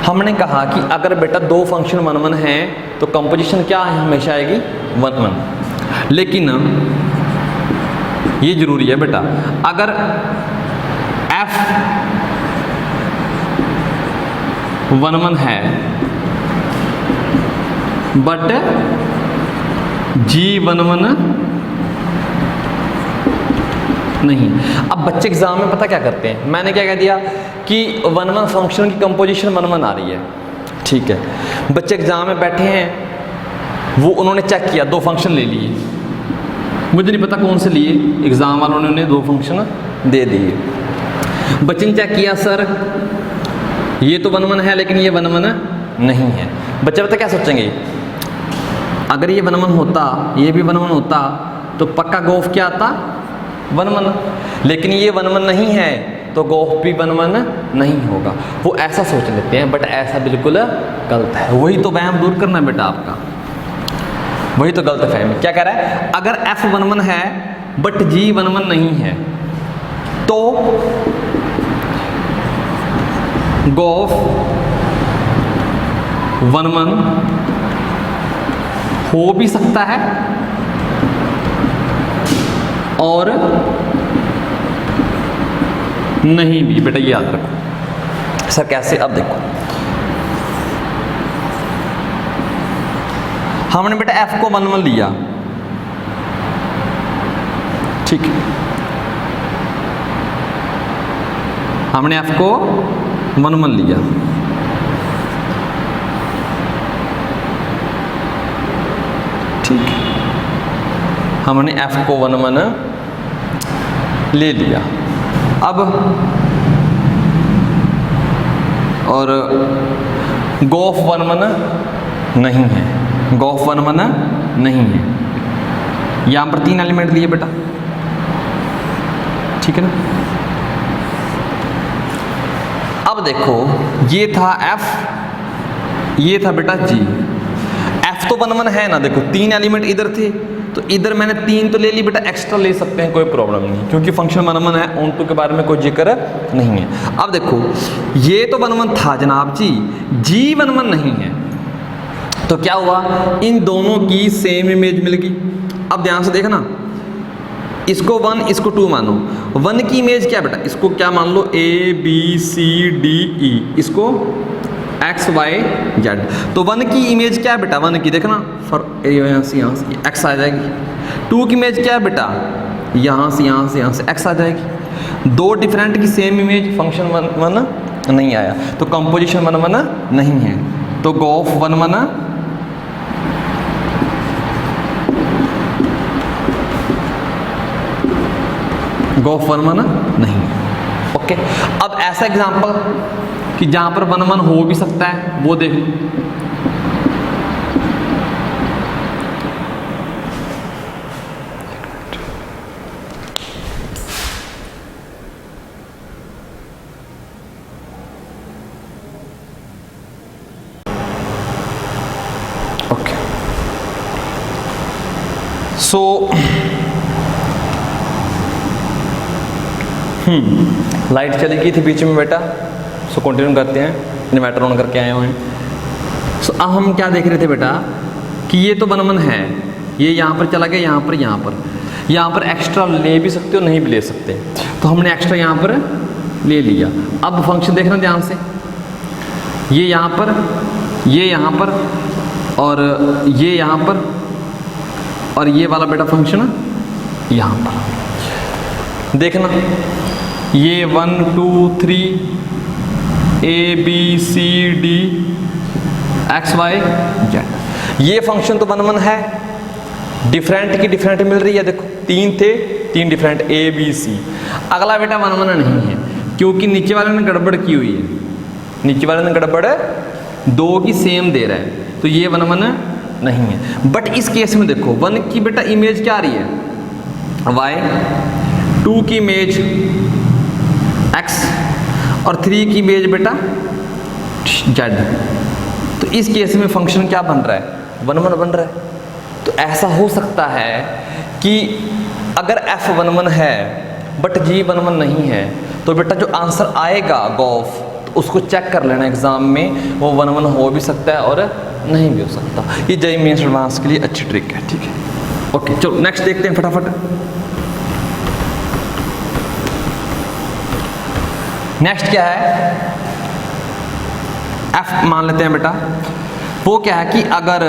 हमने कहा कि अगर बेटा दो फंक्शन 1 1 हैं तो कंपोजिशन क्या है? हमेशा आएगी 1 1। लेकिन ये जरूरी है बेटा, अगर f 1 1 है बट g 1 1 नहीं। अब बच्चे एग्जाम में पता क्या करते हैं, मैंने क्या कह दिया कि 1 1 फंक्शन की कंपोजिशन 1 1 आ रही है, ठीक है, बच्चे एग्जाम में बैठे हैं, वो उन्होंने चेक किया, दो फंक्शन ले लिए, मुझे नहीं पता कौन से लिए, एग्जाम वालों ने उन्हें दो फंक्शन दे दिए। बच्चे ने चेक किया, सर ये तो 1 1 है लेकिन ये 1 1 नहीं है। बच्चे पता क्या सोचेंगे, अगर ये 1 1 होता, ये भी 1 1 होता, तो पक्का गोफ क्या आता? 1 1। लेकिन ये 1 1 नहीं है तो गोफ भी 1 1 नहीं होगा। वो ऐसा सोच लेते हैं, बट ऐसा बिल्कुल गलत है। वही तो वहम दूर करना है बेटा आपका, वही तो गलत फहमी। क्या कह रहा है, अगर f 1 1 है बट g 1 1 नहीं है तो गोफ 1 1 हो भी सकता है और नहीं भी। बेटा ये याद रखो। सर कैसे? अब देखो, हमने बेटा f को 1 1 लिया, ठीक है, हमने f को 1 1 लिया, ठीक है, हमने f को 1 1 ले लिया। अब और गोफ 1 1 नहीं है, गोफ 1 1 नहीं है। यहाँ पर 3 एलिमेंट लिए बेटा, ठीक है ना। अब देखो, ये था f, ये था बेटा g। f तो 1 1 है ना, देखो 3 एलिमेंट इधर थे, तो इधर मैंने 3 तो ले ली बेटा, एक्स्ट्रा ले सकते हैं, कोई प्रॉब्लम नहीं, क्योंकि फंक्शन 1 1 है, ऑन टू के बारे में कोई जिक्र नहीं है। अब देखो, ये तो 1 1 था जनाब जी, g 1 1 नहीं है, तो क्या हुआ, इन दोनों की सेम इमेज मिल गई। अब ध्यान से देखना, इसको 1 इसको 2 मानो। 1 की इमेज क्या बेटा, इसको क्या मान लो, a b c d e, इसको x y z। तो 1 की इमेज क्या है बेटा, 1 की देखना, यहाँ से x आ जाएगी। 2 की इमेज क्या है बेटा, यहाँ से x आ जाएगी। दो डिफरेंट की सेम इमेज, फंक्शन 1 1 नहीं आया, तो कंपोजिशन 1 1 नहीं है, तो गोफ 1 1 गोफ 1 1 नहीं है। ओके, अब ऐसा एग्जांपल कि जहां पर 1 1 हो भी सकता है, वो देख लो। ओके, सो लाइट चली गई थी बीच में बेटा, सो कंटिन्यू करते हैं। इन्वर्टर ऑन करके आए हुए हैं। अब हम क्या देख रहे थे बेटा कि ये तो 1 1 है, ये यहाँ पर चला गया, यहाँ पर एक्स्ट्रा ले भी सकते हो नहीं भी ले सकते, तो हमने एक्स्ट्रा यहाँ पर ले लिया। अब फंक्शन देखना ध्यान से, ये यहाँ पर, ये यहाँ पर, और ये यहाँ पर, और ये वाला बेटा फंक्शन यहाँ पर देखना, ये 1 2 3 ABCD XYZ, ये फंक्शन तो 1 1 है, डिफरेंट की डिफरेंट मिल रही है, देखो 3 थे, 3 डिफरेंट ABC। अगला बेटा 1 1 नहीं है, क्योंकि नीचे वाले ने गड़बड़ की हुई है, नीचे वाले ने गड़बड़ 2 की सेम दे रहा है, तो ये 1 1 नहीं है। बट इस केस में देखो 1 की बेटा इमेज क्या आ रही है Y, 2 की इमेज X और 3 की इमेज बेटा Z। तो इस केस में फंक्शन क्या बन रहा है, 1 1 बन रहा है। तो ऐसा हो सकता है कि अगर F 1 1 है बट G 1 1 नहीं है, तो बेटा जो आंसर आएगा गॉफ, तो उसको चेक कर लेना एग्जाम में, वो 1 1 हो भी सकता है और नहीं भी हो सकता। ये JEE मेंस एडवांस के लिए अच्छी ट्रिक है, ठीक है। ओके चलो नेक्स्ट देखते हैं फटाफट। नेक्स्ट क्या है, F मान लेते हैं बेटा, वो क्या है कि अगर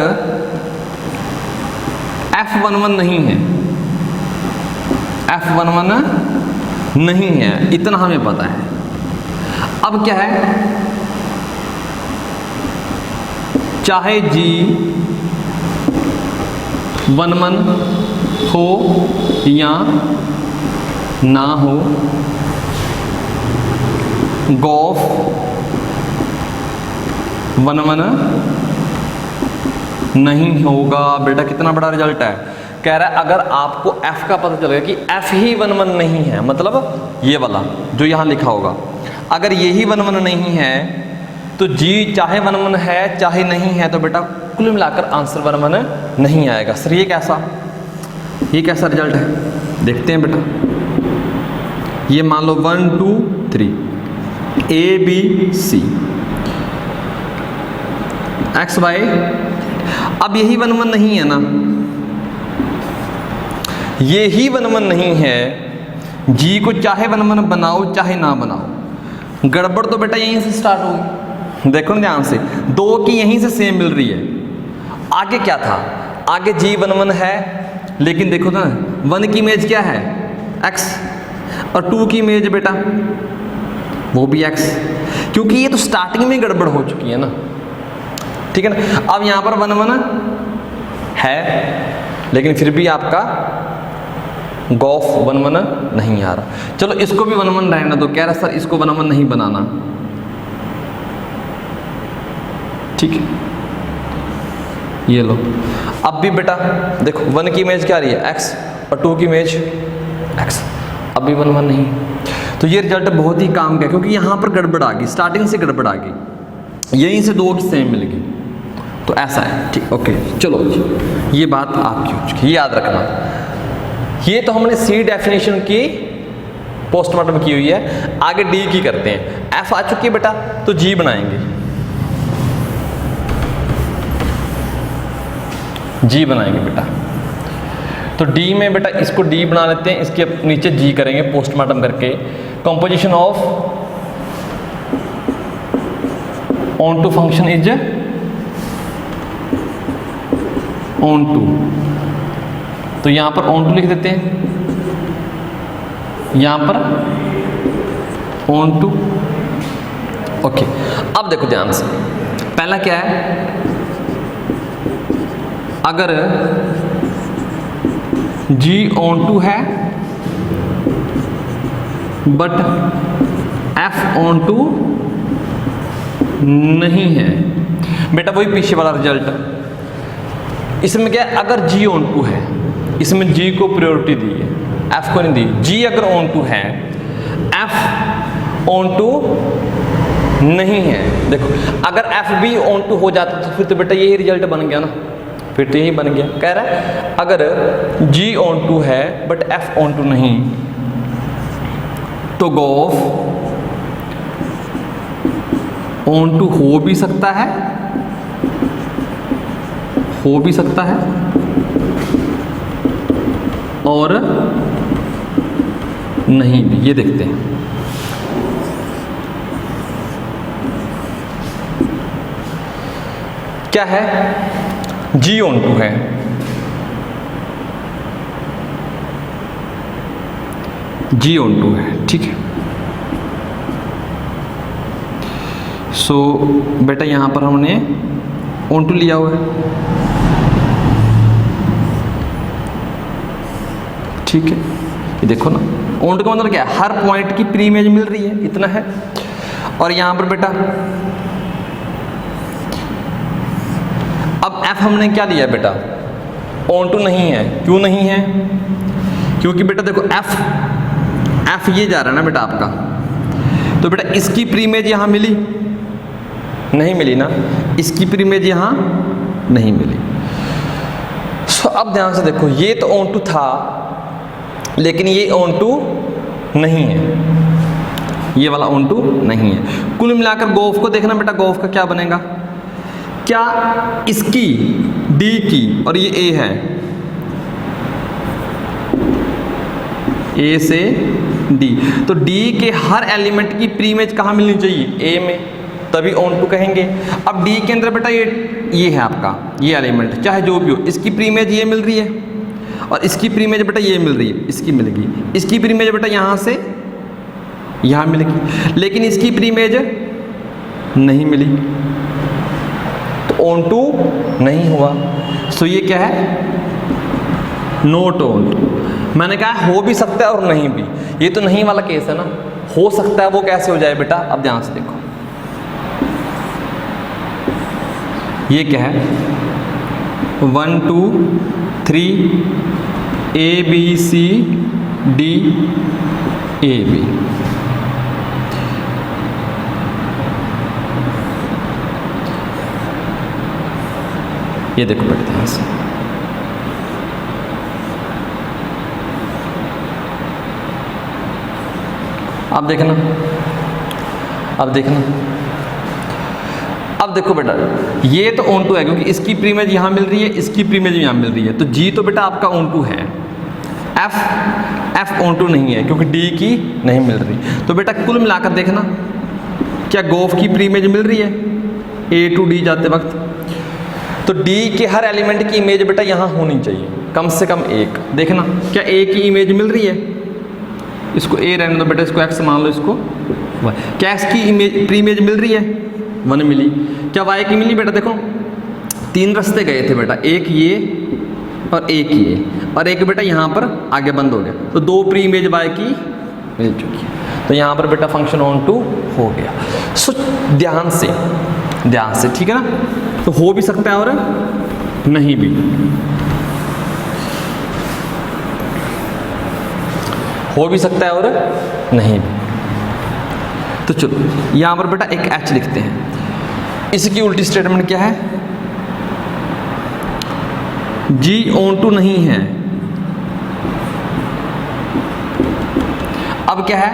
F 1 1 नहीं है, F 1 1 नहीं है, इतना हमें पता है। अब क्या है, चाहे G 1 1 हो या ना हो, गॉफ 1 1 नहीं होगा। बेटा कितना बड़ा रिजल्ट है, कह रहा है अगर आपको F का पता चलेगा कि F ही 1 1 नहीं है, मतलब ये वाला जो यहाँ लिखा होगा, अगर ये ही 1 1 नहीं है, तो G चाहे 1 1 है चाहे नहीं है, तो बेटा कुल मिलाकर आंसर 1 1 नहीं आएगा। सर ये कैसा रिजल्ट है, देखते हैं बेटा। ये मान लो 1 2 3 ABC XY, अब यही 1 1 नहीं है ना, ये ही 1 1 नहीं है, G को चाहे 1 1 बनाओ चाहे ना बनाओ, गड़बड़ तो बेटा यहीं से स्टार्ट होगी। देखो ध्यान से, 2 की यहीं से सेम मिल रही है, आगे क्या था, आगे G 1 1 है, लेकिन देखो ना 1 की इमेज क्या है X, और 2 की इमेज बेटा वो भी X, क्योंकि ये तो स्टार्टिंग में गड़बड़ हो चुकी है ना, ठीक है ना। अब यहाँ पर 1 1 है, लेकिन फिर भी आपका गॉफ 1 1 नहीं आ रहा। चलो इसको भी 1 1 रहना दो, कह रहा सर इसको 1 1 नहीं बनाना, ठीक है। ये लो, अब भी बेटा देखो 1 की इमेज क्या आ रही है X और 2 की इमेज X, अब भी 1 1 नहीं। तो ये रिजल्ट बहुत ही काम का है, क्योंकि यहाँ पर गड़बड़ आ गई, स्टार्टिंग से गड़बड़ आ गई, यहीं से 2 की सेम मिल गई, तो ऐसा है, ठीक। ओके चलो ये बात आपकी हो चुकी है, याद रखना। ये तो हमने C डेफिनेशन की पोस्टमार्टम की हुई है, आगे D की करते हैं। F आ चुकी है बेटा, तो G बनाएंगे, G बनाएंगे बेटा। तो D में बेटा इसको D बना लेते हैं, इसके नीचे G करेंगे पोस्टमार्टम करके। Composition of onto function is onto, तो यहां पर ऑन टू लिख देते हैं, यहां पर ऑन टू। ओके अब देखो ध्यान से, पहला क्या है, अगर G ऑन टू है बट F ऑन टू नहीं है, बेटा वही पीछे वाला रिजल्ट। इसमें क्या है, अगर G ऑन टू है, इसमें G को प्रायोरिटी दी है, F को नहीं दी। G अगर ऑन टू है, F ऑन टू नहीं है। देखो अगर F भी ऑन टू हो जाता तो फिर तो बेटा यही रिजल्ट बन गया ना, फिर तो यही बन गया। कह रहा है अगर G ऑन टू है बट F ऑन टू नहीं, तो गॉफ ऑन टू हो भी सकता है हो भी सकता है और नहीं भी। ये देखते हैं, क्या है, G/2 है, G/2 है, ठीक है। सो बेटा यहां पर हमने ऑन2 लिया हुआ है, ठीक है। ये देखो ना, ऑन2 का मतलब क्या है, हर पॉइंट की प्री इमेज मिल रही है, इतना है। और यहां पर बेटा अब F हमने क्या लिया बेटा, ऑन2 नहीं है। क्यों नहीं है, क्योंकि बेटा देखो F ये जा रहा है ना बेटा आपका, तो बेटा इसकी प्री इमेज यहां मिली नहीं, मिली ना, इसकी प्री इमेज यहां नहीं मिली। सो अब ध्यान से देखो, ये तो ऑन2 था लेकिन ये ऑन2 नहीं है, ये वाला ऑन2 नहीं है। कुल मिलाकर गोफ को देखना बेटा, गोफ का क्या बनेगा, क्या इसकी D की और ये A है, A से D, तो D के हर एलिमेंट की प्री इमेज कहाँ मिलनी चाहिए, A में, तभी ऑन2 कहेंगे। अब D के अंदर बेटा ये है आपका, ये एलिमेंट चाहे जो भी हो, इसकी प्री इमेज ये मिल रही है और इसकी प्री इमेज बेटा ये मिल रही है, इसकी मिलेगी। इसकी प्री इमेज बेटा यहाँ से यहाँ मिलेगी, लेकिन इसकी प्री इमेज नहीं मिली, तो ऑन2 नहीं हुआ। सो ये क्या है, नॉट ऑन2। मैंने कहा हो भी सकता है और नहीं भी, ये तो नहीं वाला केस है ना, हो सकता है। वो कैसे हो जाए बेटा, अब ध्यान से देखो, ये क्या है, 1 2 3 A B C D A B, ये देखो बेटा ध्यान से, अब देखना, अब देखो बेटा, ये तो ऑन2 है क्योंकि इसकी प्री इमेज यहाँ मिल रही है, इसकी प्री इमेज यहाँ मिल रही है, तो G तो बेटा आपका ऑन2 है। F ऑन2 नहीं है क्योंकि D की नहीं मिल रही। तो बेटा कुल मिलाकर देखना, क्या गोफ की प्री इमेज मिल रही है A to D जाते वक्त, तो D के हर एलिमेंट की इमेज बेटा यहाँ होनी चाहिए, कम से कम एक। देखना क्या A की इमेज मिल रही है, इसको A रहने दो बेटा, इसको X मान लो, इसको Y। क्या X की इमेज प्री इमेज मिल रही है, 1 मिली। क्या Y की मिली बेटा, देखो 3 रास्ते गए थे बेटा, एक ये और एक ये, और एक बेटा यहाँ पर आगे बंद हो गया, तो 2 प्री इमेज Y की मिल चुकी है, तो यहाँ पर बेटा फंक्शन ऑन2 हो गया। सो ध्यान से, ठीक है ना, तो हो भी सकता है और नहीं भी, हो भी सकता है और नहीं भी। तो चलो यहां पर बेटा एक H लिखते हैं, इसकी उल्टी स्टेटमेंट क्या है, G/2 नहीं है। अब क्या है,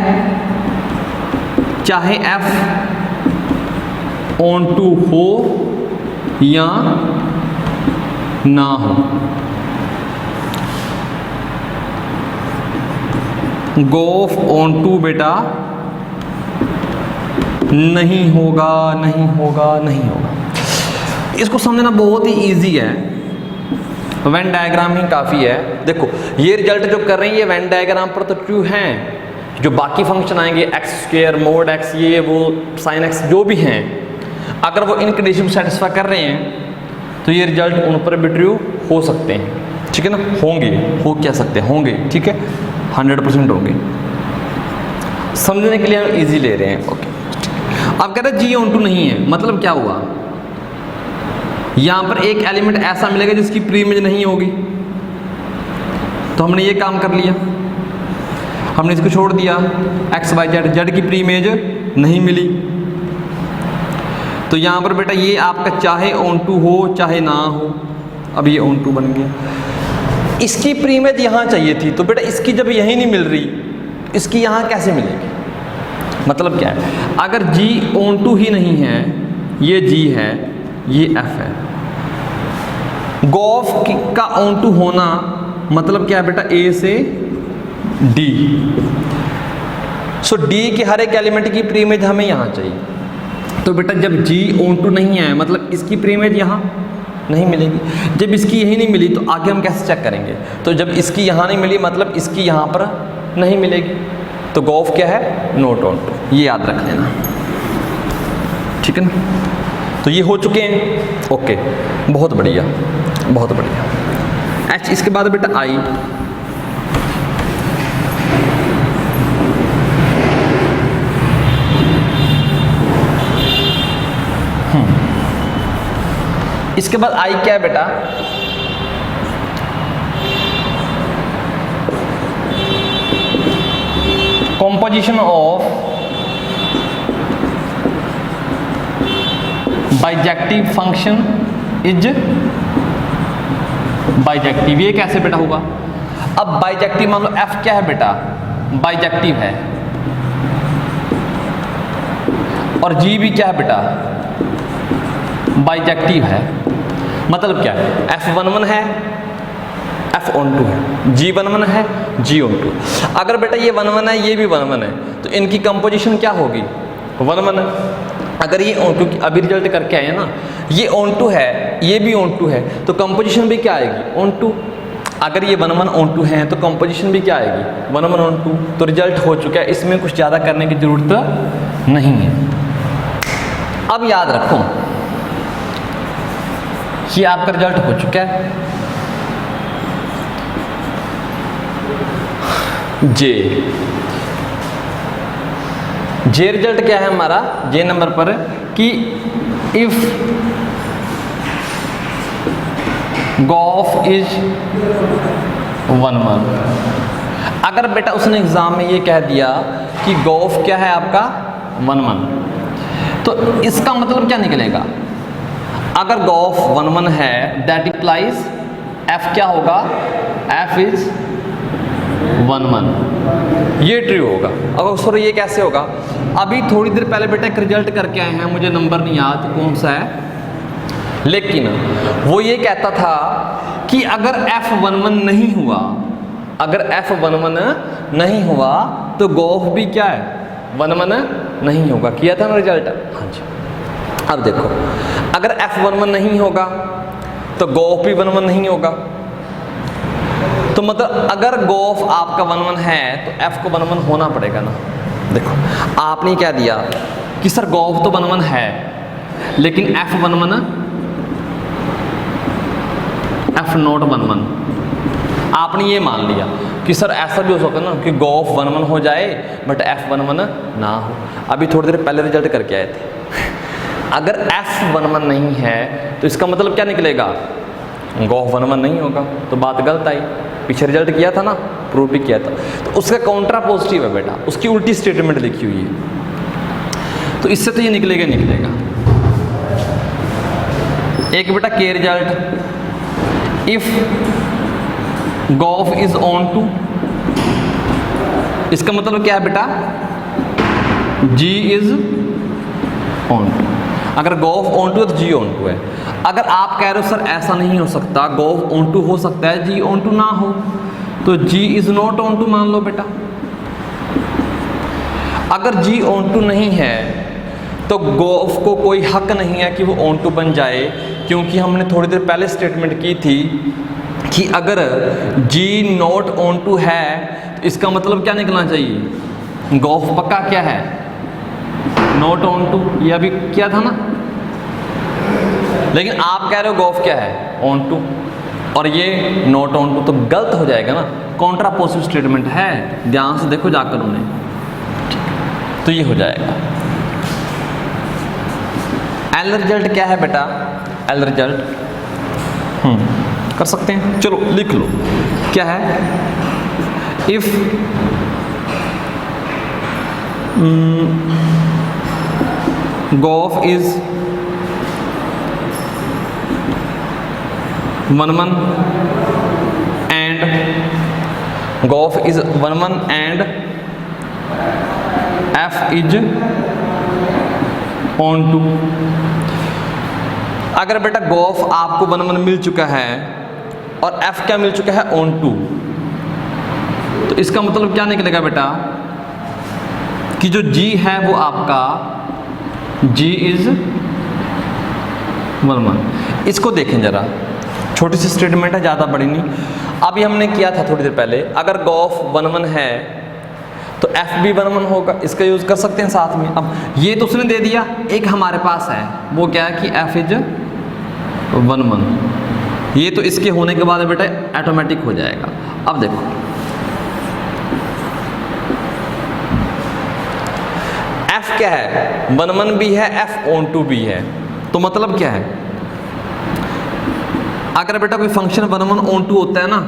चाहे F/2 हो या ना हो, GOF/2 बेटा नहीं होगा। इसको समझना बहुत ही इजी है, वेन डायग्राम ही काफ़ी है। देखो ये रिजल्ट जो कर रहे हैं ये वेन डायग्राम पर तो ट्रू हैं, जो बाकी फंक्शन आएंगे x², mod x, ये वो sin x जो भी हैं, अगर वो इन कंडीशन को सेटिस्फाई कर रहे हैं तो ये रिजल्ट उन पर भी ट्रू हो सकते हैं, ठीक है ना, होंगे, हो क्या सकते हैं, होंगे, ठीक है, 100% होंगे। समझने के लिए हम इजी ले रहे हैं, ओके। अब कहते हैं G/2 नहीं है, मतलब क्या हुआ, यहां पर एक एलिमेंट ऐसा मिलेगा जिसकी प्री इमेज नहीं होगी, तो हमने ये काम कर लिया, हमने इसको छोड़ दिया, x y z की प्री इमेज नहीं मिली, तो यहां पर बेटा ये आपका चाहे ऑन2 हो चाहे ना हो, अब ये ऑन2 बन गया। इसकी प्री इमेज यहां चाहिए थी, तो बेटा इसकी जब यही नहीं मिल रही, इसकी यहां कैसे मिलेगी, मतलब क्या है, अगर G/2 ही नहीं है, ये G है, ये F है, गॉफ का ऑन टू होना मतलब क्या है बेटा, ए से डी। सो डी के हर एक एलिमेंट की प्री इमेज हमें यहाँ चाहिए। तो बेटा जब जी ऑन टू नहीं है मतलब इसकी प्री इमेज यहाँ नहीं मिलेगी। जब इसकी यही नहीं मिली तो आगे हम कैसे चेक करेंगे? तो जब इसकी यहाँ नहीं मिली मतलब इसकी यहाँ पर नहीं मिलेगी। तो गॉफ क्या है, नॉट ऑन टू, ये याद रख लेना, ठीक है ना। तो ये हो चुके हैं, ओके, बहुत बढ़िया बहुत बढ़िया। एच, इसके बाद बेटा आई। इसके बाद आई क्या है बेटा, composition of bijective function is bijective। ये कैसे बेटा होगा? अब बाइजेक्टिव मान लो f क्या है बेटा, बाइजेक्टिव है, और g भी क्या है बेटा, बाइजेक्टिव है। मतलब क्या है, f11 है, f12 है, g11 है, g12। अगर बेटा ये 11 है ये भी 11 है तो इनकी कंपोजिशन क्या होगी, 11। अगर ये ऑन टू, अभी रिजल्ट करके आए ना, ये ऑन टू है ये भी ऑन टू है तो कंपोजिशन भी क्या आएगी, ऑन टू। अगर ये 11 ऑन टू है तो कंपोजिशन भी क्या आएगी, 11 ऑन टू। तो रिजल्ट हो चुका है, इसमें कुछ ज़्यादा करने की जरूरत नहीं है। अब याद रखो ये आपका रिजल्ट हो चुका है। जे रिजल्ट क्या है हमारा, जे नंबर पर कि इफ गॉफ इज 11। अगर बेटा उसने एग्जाम में ये कह दिया कि गॉफ क्या है आपका 11, तो इसका मतलब क्या निकलेगा, अगर गॉफ 11 है दैट इम्प्लाइज एफ क्या होगा, एफ इज 11, ये ट्रू होगा। अगर सॉरी ये कैसे होगा, अभी थोड़ी देर पहले बेटा एक रिजल्ट करके आए हैं, मुझे नंबर नहीं याद कौन सा है, लेकिन वो ये कहता था कि अगर F11 नहीं हुआ, अगर F11 नहीं हुआ तो गॉफ भी क्या है, 11 नहीं होगा। किया था ना रिजल्ट, हाँ जी। अब देखो अगर F11 नहीं होगा तो गॉफ भी 11 नहीं होगा। तो मतलब अगर गॉफ आपका 11 है तो F को 11 होना पड़ेगा ना। देखो आपने क्या दिया कि सर गॉफ तो 11 है लेकिन F11 F नॉट 11, आपने ये मान लिया कि सर ऐसा भी हो सकता है ना कि गॉफ 11 हो जाए बट F11 ना हो। अभी थोड़ी देर पहले रिजल्ट करके आए थे अगर F11 नहीं है तो इसका मतलब क्या निकलेगा, गॉफ 11 नहीं होगा। तो बात गलत आई, पीछे रिजल्ट किया था ना, प्रूव भी किया था। तो उसका काउंट्रा पॉजिटिव है बेटा, उसकी उल्टी स्टेटमेंट लिखी हुई है। तो इससे तो ये निकलेगा निकलेगा। एक बेटा के result, if g o f is onto, इसका मतलब क्या है बेटा, जी इज ऑन टू। अगर गॉफ ऑन टू है तो जी ऑन टू है। अगर आप कह रहे हो सर ऐसा नहीं हो सकता, गॉफ ऑन टू हो सकता है जी ऑन टू ना हो, तो जी इज नॉट ऑन टू मान लो बेटा। अगर जी ऑन टू नहीं है तो गॉफ को कोई हक नहीं है कि वो ऑन टू बन जाए, क्योंकि हमने थोड़ी देर पहले स्टेटमेंट की थी कि अगर जी नॉट ऑन टू है तो इसका मतलब क्या निकलना चाहिए, गॉफ पक्का क्या है, नॉट ऑन टू। ये अभी किया था ना, लेकिन आप कह रहे हो गॉफ क्या है, ऑन टू, और ये नॉट ऑन टू, तो गलत हो जाएगा ना, कॉन्ट्रा पॉजिटिव स्टेटमेंट है। ध्यान से देखो जाकर उन्हें, तो ये हो जाएगा। एल रिजल्ट क्या है बेटा, एल रिजल्ट कर सकते हैं, चलो लिख लो क्या है, if g o f is 11 and g o f is 11 and f is onto. अगर बेटा गॉफ आपको 1 1 मिल चुका है और एफ क्या मिल चुका है ऑन टू, तो इसका मतलब क्या निकलेगा बेटा कि जो जी है वो आपका जी इज 1 1। इसको देखें जरा, छोटी सी स्टेटमेंट है, ज़्यादा बड़ी नहीं। अभी हमने किया था थोड़ी देर पहले, अगर गॉफ 1 1 है तो एफ भी 1 1 होगा, इसका यूज़ कर सकते हैं साथ में। अब ये तो उसने दे दिया, एक हमारे पास है वो क्या है कि एफ इज 1 1। ये तो इसके होने के बाद बेटा ऑटोमेटिक हो जाएगा। अब देखो एफ क्या है, 1 1 भी है, एफ ऑन टू भी है, तो मतलब क्या है, अगर बेटा कोई फंक्शन 1 1 ऑन टू होता है ना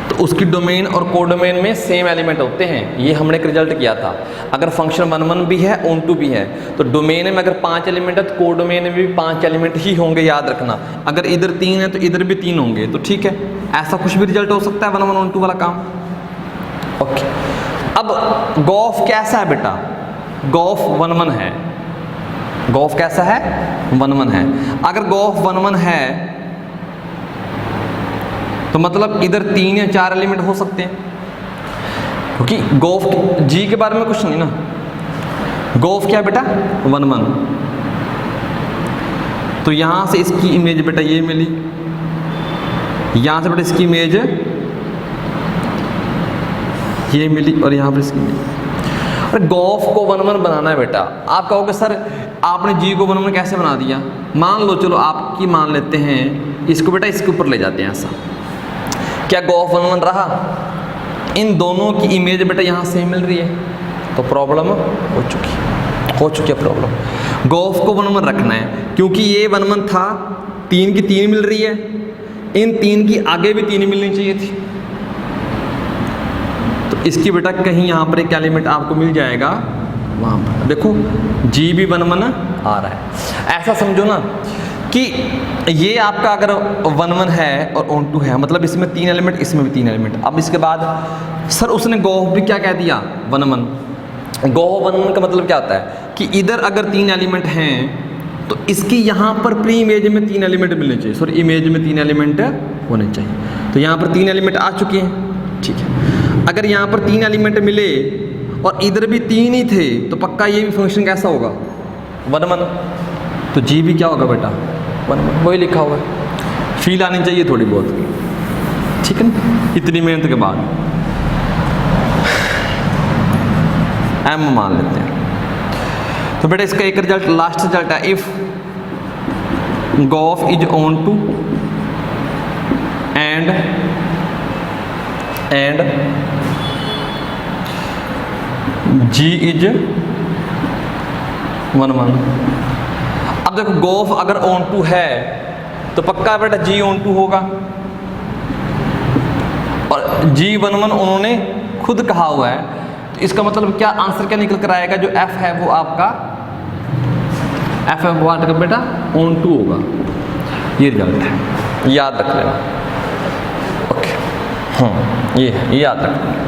तो उसकी डोमेन और कोडोमेन में सेम एलिमेंट होते हैं। ये हमने एक रिजल्ट किया था। अगर फंक्शन 1 1 भी है ऑन टू भी है तो डोमेन में अगर 5 एलिमेंट है तो कोडोमेन में भी 5 एलिमेंट ही होंगे, याद रखना। अगर इधर 3 है तो इधर भी 3 होंगे, तो ठीक है, ऐसा कुछ भी रिजल्ट हो सकता है 1 1 ऑन टू वाला काम। ओके, अब गॉफ कैसा है बेटा, गॉफ 1 1 है, गॉफ कैसा है 1 1 है। अगर गॉफ 1 1 है तो मतलब इधर 3 या 4 एलिमेंट हो सकते हैं, क्योंकि गॉफ जी के बारे में कुछ नहीं ना। गॉफ क्या बेटा 1 1, तो यहां से इसकी इमेज बेटा ये मिली, यहां से बेटा इसकी इमेज ये मिली और यहां पर इसकी मिली। अरे गॉफ को 1 1 बनाना है बेटा, आप कहोगे सर आपने जी को 1 1 कैसे बना दिया। मान लो, चलो आपकी मान लेते हैं, इसको बेटा इसके ऊपर ले जाते हैं ऐसा, क्या गॉफ 1 1 रहा, इन दोनों की इमेज बेटा यहाँ सेम मिल रही है, तो प्रॉब्लम हो चुकी है प्रॉब्लम। गॉफ को 1 1 रखना है, क्योंकि ये 1 1 था, 3 की 3 मिल रही है, इन 3 की आगे भी 3 मिलनी चाहिए थी, तो इसकी बेटा कहीं यहाँ पर एक एलिमेंट आपको मिल जाएगा वहाँ पर। देखो जी भी 1 1 आ रहा है। ऐसा समझो ना कि ये आपका अगर 1 1 है और ऑन टू है, मतलब इसमें 3 एलिमेंट, इसमें भी 3 एलिमेंट। अब इसके बाद सर उसने गॉफ भी क्या कह दिया 1 1। गॉफ 1 1 का मतलब क्या होता है कि इधर अगर 3 एलिमेंट हैं तो इसकी यहाँ पर प्री इमेज में 3 एलिमेंट मिलने चाहिए, सॉरी इमेज में 3 एलिमेंट होने चाहिए। तो यहाँ पर 3 एलिमेंट आ चुके हैं, ठीक है। अगर यहाँ पर 3 एलिमेंट मिले और इधर भी 3 ही थे तो पक्का ये भी फंक्शन कैसा होगा 1 1। तो जी भी क्या होगा बेटा 1 1, वही लिखा होगा। फील आनी चाहिए थोड़ी बहुत, ठीक है ना, इतनी मेहनत के बाद। एम मान लेते हैं, तो बेटा इसका एक रिजल्ट, लास्ट रिजल्ट है, if g o f is onto and g is 1 1। अब देखो गॉफ अगर ऑन टू है तो पक्का बेटा जी ऑन टू होगा, और जी 1 1 उन्होंने खुद कहा हुआ है, तो इसका मतलब क्या आंसर क्या निकल कर आएगा, जो एफ है वो आपका एफ है वो आपका बेटा ऑन टू होगा। ये रिजल्ट है, याद रख लेना। ओके, ये याद रख लेना।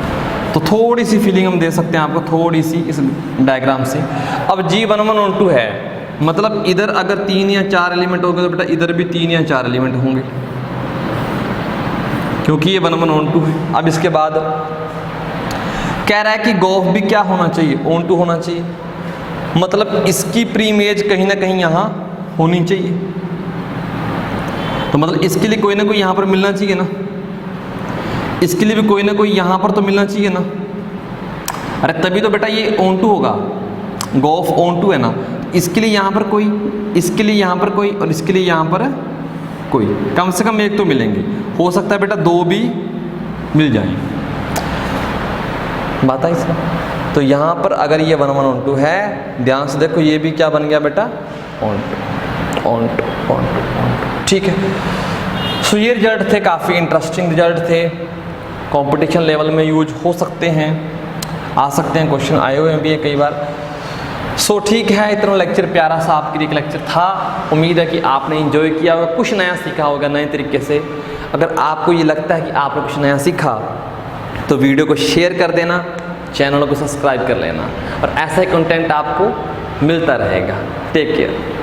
तो थोड़ी सी फीलिंग हम दे सकते हैं आपको, थोड़ी सी इस डायग्राम से। अब जी 1 1 ऑन टू है, मतलब इधर अगर 3 या 4 एलिमेंट होंगे तो बेटा इधर भी 3 या 4 एलिमेंट होंगे, क्योंकि ये 1 1 ऑन टू है। अब इसके बाद कह रहा है कि गॉफ भी क्या होना चाहिए, ऑन टू होना चाहिए, मतलब इसकी प्री इमेज कहीं ना कहीं यहाँ होनी चाहिए। तो मतलब इसके लिए कोई ना कोई यहाँ पर मिलना चाहिए ना, इसके लिए भी कोई ना कोई यहाँ पर तो मिलना चाहिए ना। अरे तभी तो बेटा ये ऑन टू होगा, गॉफ ऑन टू है ना। इसके लिए यहाँ पर कोई, इसके लिए यहाँ पर कोई, और इसके लिए यहाँ पर कोई, कम से कम एक तो मिलेंगे। हो सकता है बेटा 2 भी मिल जाए, बात है इसमें। तो यहाँ पर अगर ये 1 1 ऑन टू है, ध्यान से देखो, ये भी क्या बन गया बेटा onto onto onto onto, ठीक है। सो ये रिजल्ट थे, काफ़ी इंटरेस्टिंग रिजल्ट थे, कंपटीशन लेवल में यूज हो सकते हैं, आ सकते हैं, क्वेश्चन आए हुए भी है कई बार। सो ठीक है, इतना लेक्चर प्यारा सा आपके लिए एक लेक्चर था। उम्मीद है कि आपने एंजॉय किया होगा, कुछ नया सीखा होगा नए तरीके से। अगर आपको ये लगता है कि आपने कुछ नया सीखा तो वीडियो को शेयर कर देना, चैनल को सब्सक्राइब कर लेना, और ऐसा ही कंटेंट आपको मिलता रहेगा। Take care.